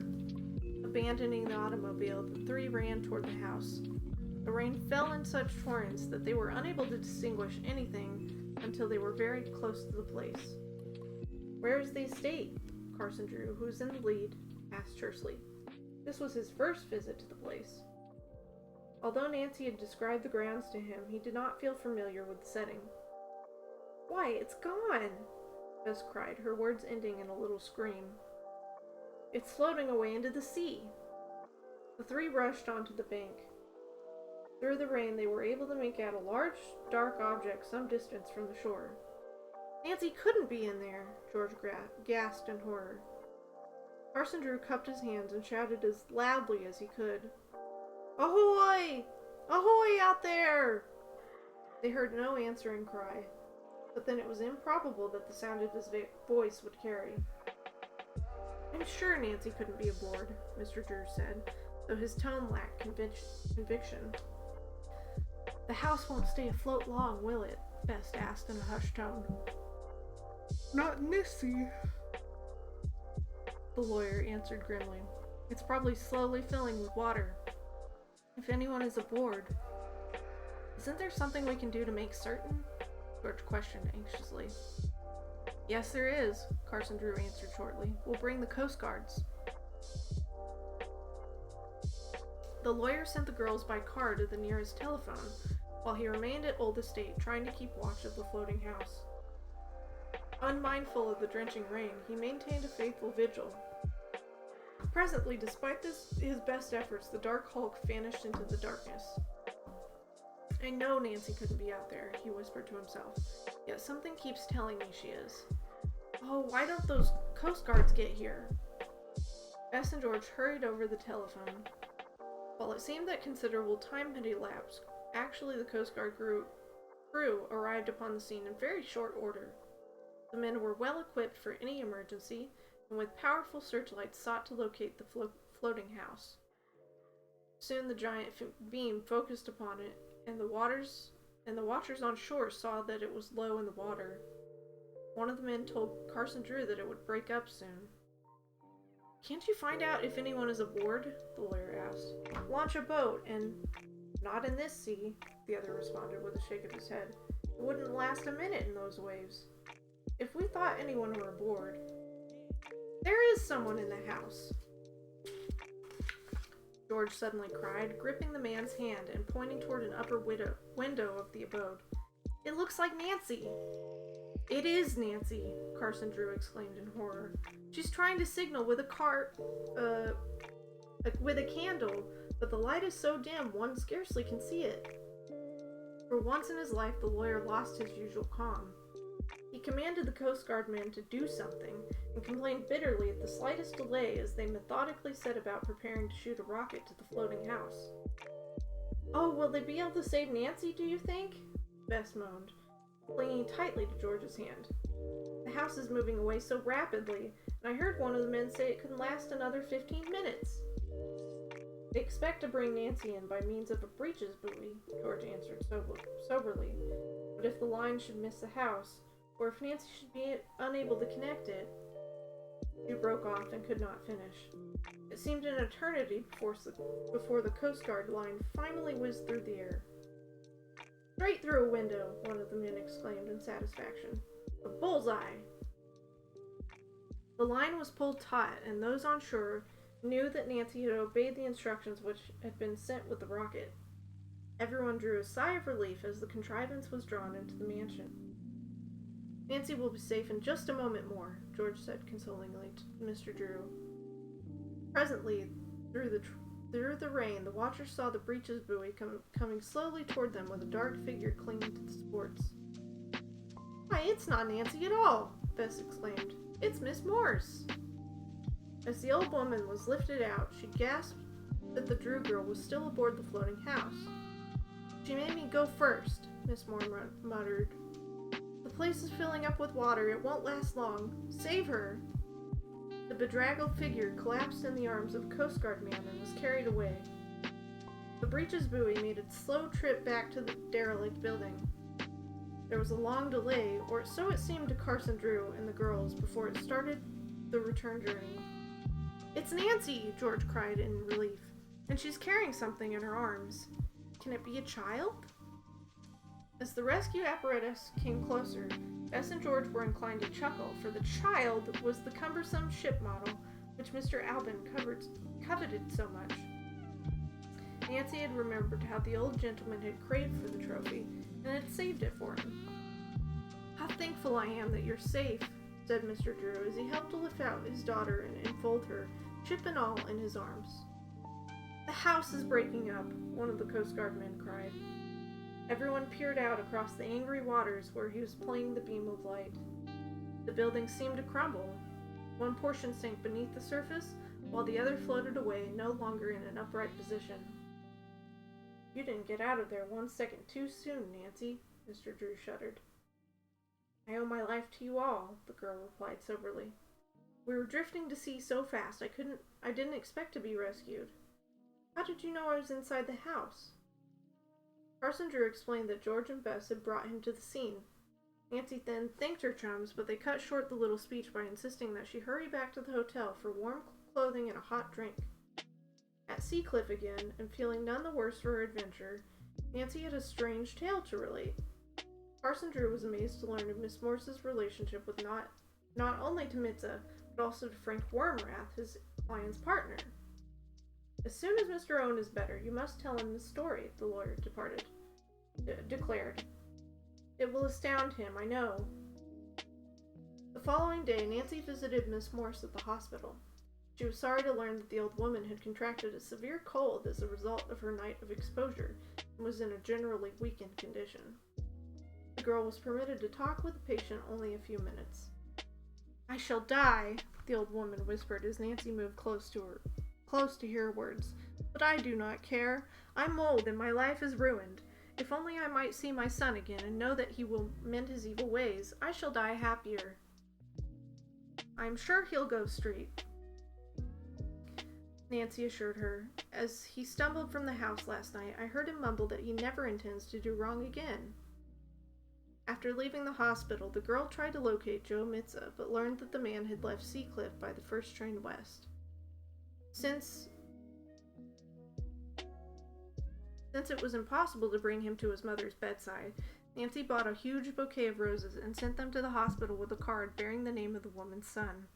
S1: Abandoning the automobile, the three ran toward the house. The rain fell in such torrents that they were unable to distinguish anything until they were very close to the place. "Where is the estate?" Carson Drew, who was in the lead, asked tersely. This was his first visit to the place. Although Nancy had described the grounds to him, he did not feel familiar with the setting. "Why, it's gone!" Bess cried, her words ending in a little scream. "It's floating away into the sea!" The three rushed onto the bank. Through the rain, they were able to make out a large, dark object some distance from the shore. "Nancy couldn't be in there!" George gasped in horror. Carson Drew cupped his hands and shouted as loudly as he could, "Ahoy! Ahoy out there!" They heard no answering cry, but then it was improbable that the sound of his voice would carry. "I'm sure Nancy couldn't be aboard," Mr. Drew said, though his tone lacked conviction. "The house won't stay afloat long, will it?" Bess asked in a hushed tone. "Not in this sea," the lawyer answered grimly. "It's probably slowly filling with water. If anyone is aboard..." "Isn't there something we can do to make certain?" George questioned anxiously. "Yes, there is," Carson Drew answered shortly. "We'll bring the Coast Guards." The lawyer sent the girls by car to the nearest telephone, while he remained at Old Estate trying to keep watch of the floating house. Unmindful of the drenching rain, he maintained a faithful vigil. Presently, despite his best efforts, the dark hulk vanished into the darkness. "I know Nancy couldn't be out there," he whispered to himself, "yet something keeps telling me she is. Oh, why don't those Coast Guards get here?" Bess and George hurried over the telephone. While it seemed that considerable time had elapsed, actually the Coast Guard crew arrived upon the scene in very short order. The men were well equipped for any emergency, and with powerful searchlights sought to locate the floating house. Soon the giant beam focused upon it, and the watchers on shore saw that it was low in the water. One of the men told Carson Drew that it would break up soon. "Can't you find out if anyone is aboard?" the lawyer asked. "Launch a boat and..." "Not in this sea," the other responded with a shake of his head. "It wouldn't last a minute in those waves. If we thought anyone were aboard..." "There is someone in the house!" George suddenly cried, gripping the man's hand and pointing toward an upper window of the abode. "It looks like Nancy!" "It is Nancy!" Carson Drew exclaimed in horror. "She's trying to signal with with a candle, but the light is so dim one scarcely can see it." For once in his life, the lawyer lost his usual calm. He commanded the Coast Guard men to do something, and complained bitterly at the slightest delay as they methodically set about preparing to shoot a rocket to the floating house. "Oh, will they be able to save Nancy, do you think?" Bess moaned, clinging tightly to George's hand. "The house is moving away so rapidly, and I heard one of the men say it couldn't last another 15 minutes. "They expect to bring Nancy in by means of a breeches buoy," George answered soberly. "But if the line should miss the house, or if Nancy should be unable to connect it..." He broke off and could not finish. It seemed an eternity before the Coast Guard line finally whizzed through the air. "Straight through a window," one of the men exclaimed in satisfaction. "A bullseye!" The line was pulled taut, and those on shore knew that Nancy had obeyed the instructions which had been sent with the rocket. Everyone drew a sigh of relief as the contrivance was drawn into the mansion. "Nancy will be safe in just a moment more," George said consolingly to Mr. Drew. Presently, through the rain, the watchers saw the breeches buoy coming slowly toward them with a dark figure clinging to the supports. "Why, it's not Nancy at all!" Bess exclaimed. "It's Miss Morse!" As the old woman was lifted out, she gasped that the Drew girl was still aboard the floating house. "She made me go first," Miss Moore muttered. "The place is filling up with water. It won't last long. Save her!" The bedraggled figure collapsed in the arms of a Coast Guard man and was carried away. The breech's buoy made its slow trip back to the derelict building. There was a long delay, or so it seemed to Carson Drew and the girls, before it started the return journey. "It's Nancy!" George cried in relief. "And she's carrying something in her arms. Can it be a child?" As the rescue apparatus came closer, Bess and George were inclined to chuckle, for the child was the cumbersome ship model which Mr. Albin coveted so much. Nancy had remembered how the old gentleman had craved for the trophy, and had saved it for him. "How thankful I am that you're safe," said Mr. Drew as he helped to lift out his daughter and enfold her, chip and all, in his arms. "The house is breaking up," one of the Coast Guard men cried. Everyone peered out across the angry waters where he was playing the beam of light. The building seemed to crumble. One portion sank beneath the surface, while the other floated away, no longer in an upright position. "You didn't get out of there 1 second too soon, Nancy," Mr. Drew shuddered. "I owe my life to you all," the girl replied soberly. "We were drifting to sea so fast I didn't expect to be rescued. How did you know I was inside the house?" Carson Drew explained that George and Bess had brought him to the scene. Nancy then thanked her chums, but they cut short the little speech by insisting that she hurry back to the hotel for warm clothing and a hot drink. At Seacliff again, and feeling none the worse for her adventure, Nancy had a strange tale to relate. Carson Drew was amazed to learn of Miss Morse's relationship with not only to Mitza, but also to Frank Wormrath, his client's partner. "As soon as Mr. Owen is better, you must tell him the story," the lawyer declared. "It will astound him, I know." The following day, Nancy visited Miss Morse at the hospital. She was sorry to learn that the old woman had contracted a severe cold as a result of her night of exposure and was in a generally weakened condition. The girl was permitted to talk with the patient only a few minutes. "I shall die," the old woman whispered as Nancy moved close to hear her words. "But I do not care. I'm old and my life is ruined. If only I might see my son again and know that he will mend his evil ways, I shall die happier. I'm sure he'll go straight," Nancy assured her. "As he stumbled from the house last night, I heard him mumble that he never intends to do wrong again." After leaving the hospital, the girl tried to locate Joe Mitza, but learned that the man had left Seacliff by the first train west. Since it was impossible to bring him to his mother's bedside, Nancy bought a huge bouquet of roses and sent them to the hospital with a card bearing the name of the woman's son.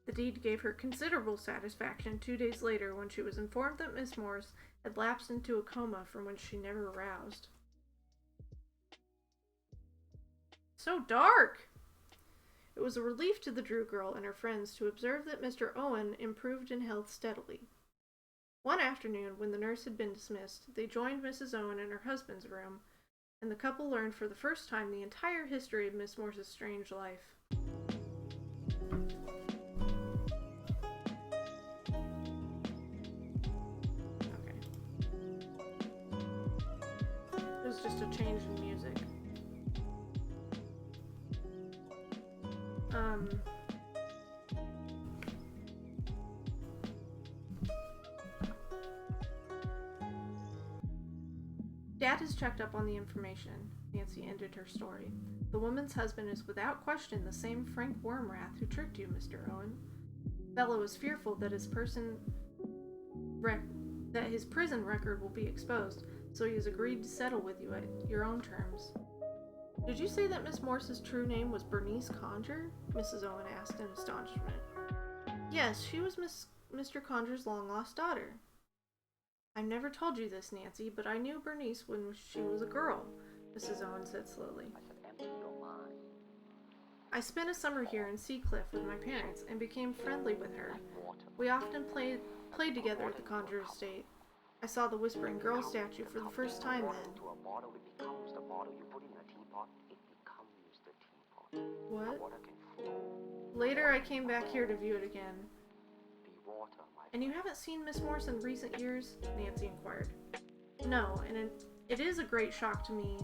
S1: The deed gave her considerable satisfaction 2 days later when she was informed that Miss Morse had lapsed into a coma from which she never aroused. So dark! It was a relief to the Drew girl and her friends to observe that Mr. Owen improved in health steadily. One afternoon, when the nurse had been dismissed, they joined Mrs. Owen in her husband's room, and the couple learned for the first time the entire history of Miss Morse's strange life. Okay. It was just a change in music. Dad has checked up on the information, Nancy ended her story. The woman's husband is without question the same Frank Wormrath who tricked you, Mr. Owen. Fellow is fearful that his prison record will be exposed, so he has agreed to settle with you at your own terms. Did you say that Miss Morse's true name was Bernice Conger? Mrs. Owen asked in astonishment. Yes, she was Mr. Conger's long-lost daughter. I've never told you this, Nancy, but I knew Bernice when she was a girl, Mrs. Owen said slowly. I spent a summer here in Seacliff with my parents and became friendly with her. We often played together at the Conger estate. I saw the Whispering Girl statue for the first time then. What? Later I came back here to view it again. And you haven't seen Miss Morse in recent years? Nancy inquired. No, and it is a great shock to me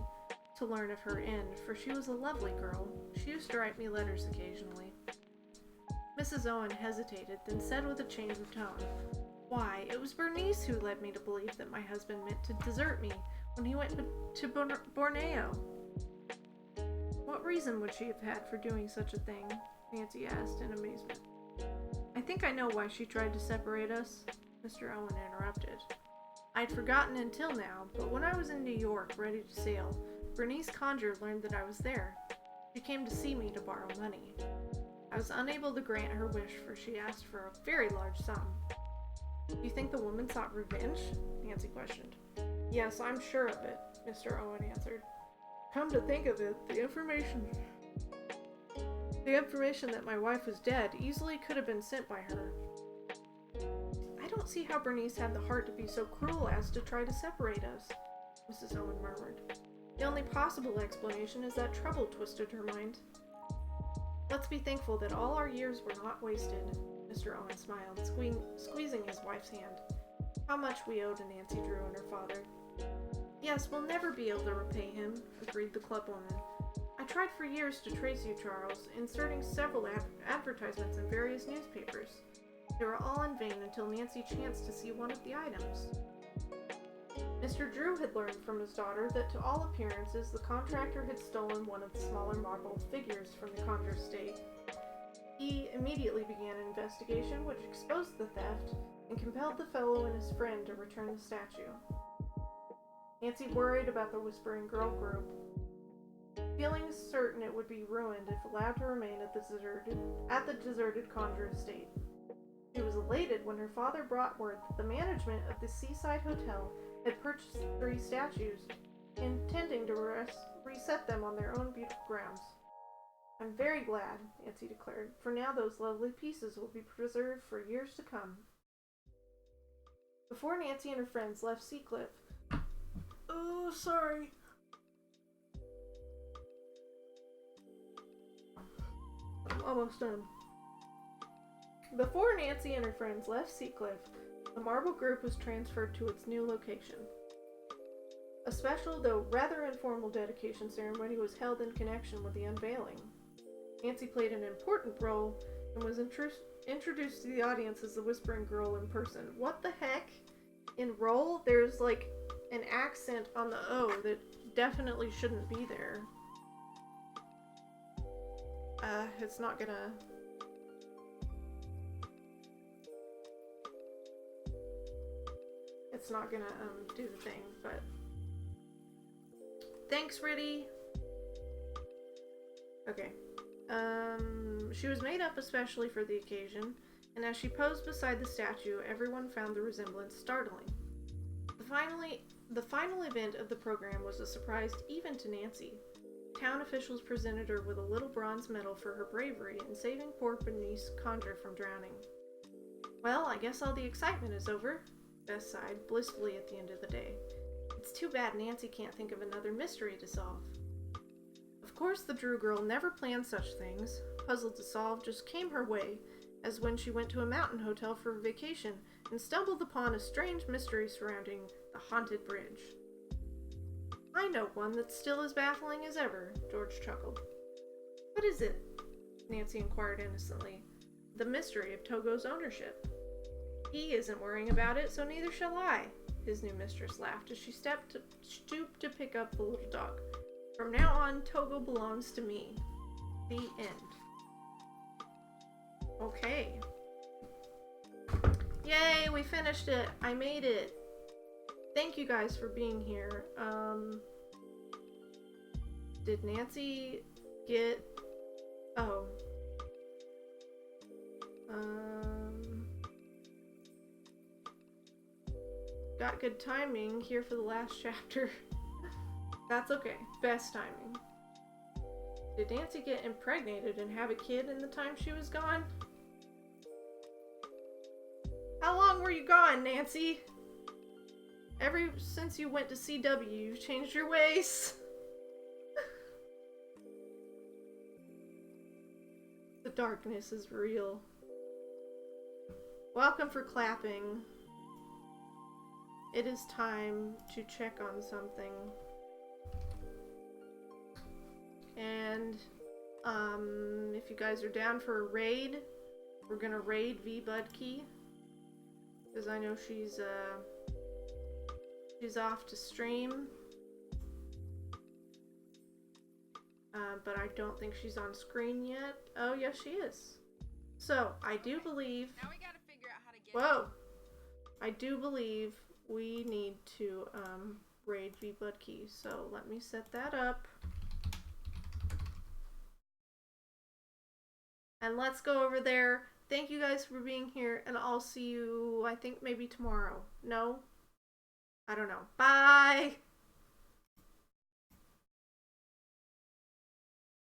S1: to learn of her end, for she was a lovely girl. She used to write me letters occasionally. Mrs. Owen hesitated, then said with a change of tone, "Why, it was Bernice who led me to believe that my husband meant to desert me when he went to Borneo." "What reason would she have had for doing such a thing?" Nancy asked in amazement. "I think I know why she tried to separate us," Mr. Owen interrupted. "I'd forgotten until now, but when I was in New York ready to sail, Bernice Conger learned that I was there. She came to see me to borrow money. I was unable to grant her wish, for she asked for a very large sum." "Do you think the woman sought revenge?" Nancy questioned. "Yes, I'm sure of it," Mr. Owen answered. "Come to think of it, the information that my wife was dead easily could have been sent by her." "I don't see how Bernice had the heart to be so cruel as to try to separate us," Mrs. Owen murmured. "The only possible explanation is that trouble twisted her mind." "Let's be thankful that all our years were not wasted," Mr. Owen smiled, squeezing his wife's hand. "How much we owe to Nancy Drew and her father." "Yes, we'll never be able to repay him," agreed the clubwoman. "I tried for years to trace you, Charles, inserting several advertisements in various newspapers. They were all in vain until Nancy chanced to see one of the items." Mr. Drew had learned from his daughter that to all appearances the contractor had stolen one of the smaller marble figures from the Conger estate. He immediately began an investigation which exposed the theft and compelled the fellow and his friend to return the statue. Nancy worried about the Whispering Girl group, feeling certain it would be ruined if allowed to remain at the deserted Conger estate. She was elated when her father brought word that the management of the Seaside Hotel had purchased 3 statues, intending to reset them on their own beautiful grounds. "I'm very glad," Nancy declared, "for now those lovely pieces will be preserved for years to come." Before Nancy and her friends left Seacliff, sorry. I'm almost done. Before Nancy and her friends left Seacliff, the Marble Group was transferred to its new location. A special, though rather informal, dedication ceremony was held in connection with the unveiling. Nancy played an important role and was introduced to the audience as the Whispering Girl in person. What the heck? In role, there's like an accent on the O that definitely shouldn't be there. It's not gonna... It's not gonna, do the thing, but... Thanks, Riddy! Okay. She was made up especially for the occasion, and as she posed beside the statue, everyone found the resemblance startling. The final event of the program was a surprise even to Nancy. Town officials presented her with a little bronze medal for her bravery in saving poor Bernice Conger from drowning. "Well, I guess all the excitement is over," Bess sighed blissfully at the end of the day. "It's too bad Nancy can't think of another mystery to solve." Of course, the Drew girl never planned such things. Puzzle to solve just came her way, as when she went to a mountain hotel for a vacation and stumbled upon a strange mystery surrounding the haunted bridge. "I know one that's still as baffling as ever," George chuckled. "What is it?" Nancy inquired innocently. "The mystery of Togo's ownership." "He isn't worrying about it, so neither shall I," his new mistress laughed as she stooped to pick up the little dog. "From now on, Togo belongs to me. The end." Okay. Yay, we finished it. I made it. Thank you guys for being here. Did Nancy get... Oh. Got good timing here for the last chapter. That's okay. Best timing. Did Nancy get impregnated and have a kid in the time she was gone? How long were you gone, Nancy? Ever since you went to CW, you've changed your ways. The darkness is real. Welcome for clapping. It is time to check on something. And, if you guys are down for a raid, We're gonna raid V Budkey. Because I know she's off to stream. But I don't think she's on screen yet. Oh, yes, she is. So, I do believe...
S6: Now we gotta figure out how to get...
S1: Whoa! I do believe we need to, raid V Budkey. So, let me set that up. And let's go over there. Thank you guys for being here, and I'll see you, I think, maybe tomorrow. No? I don't know. Bye!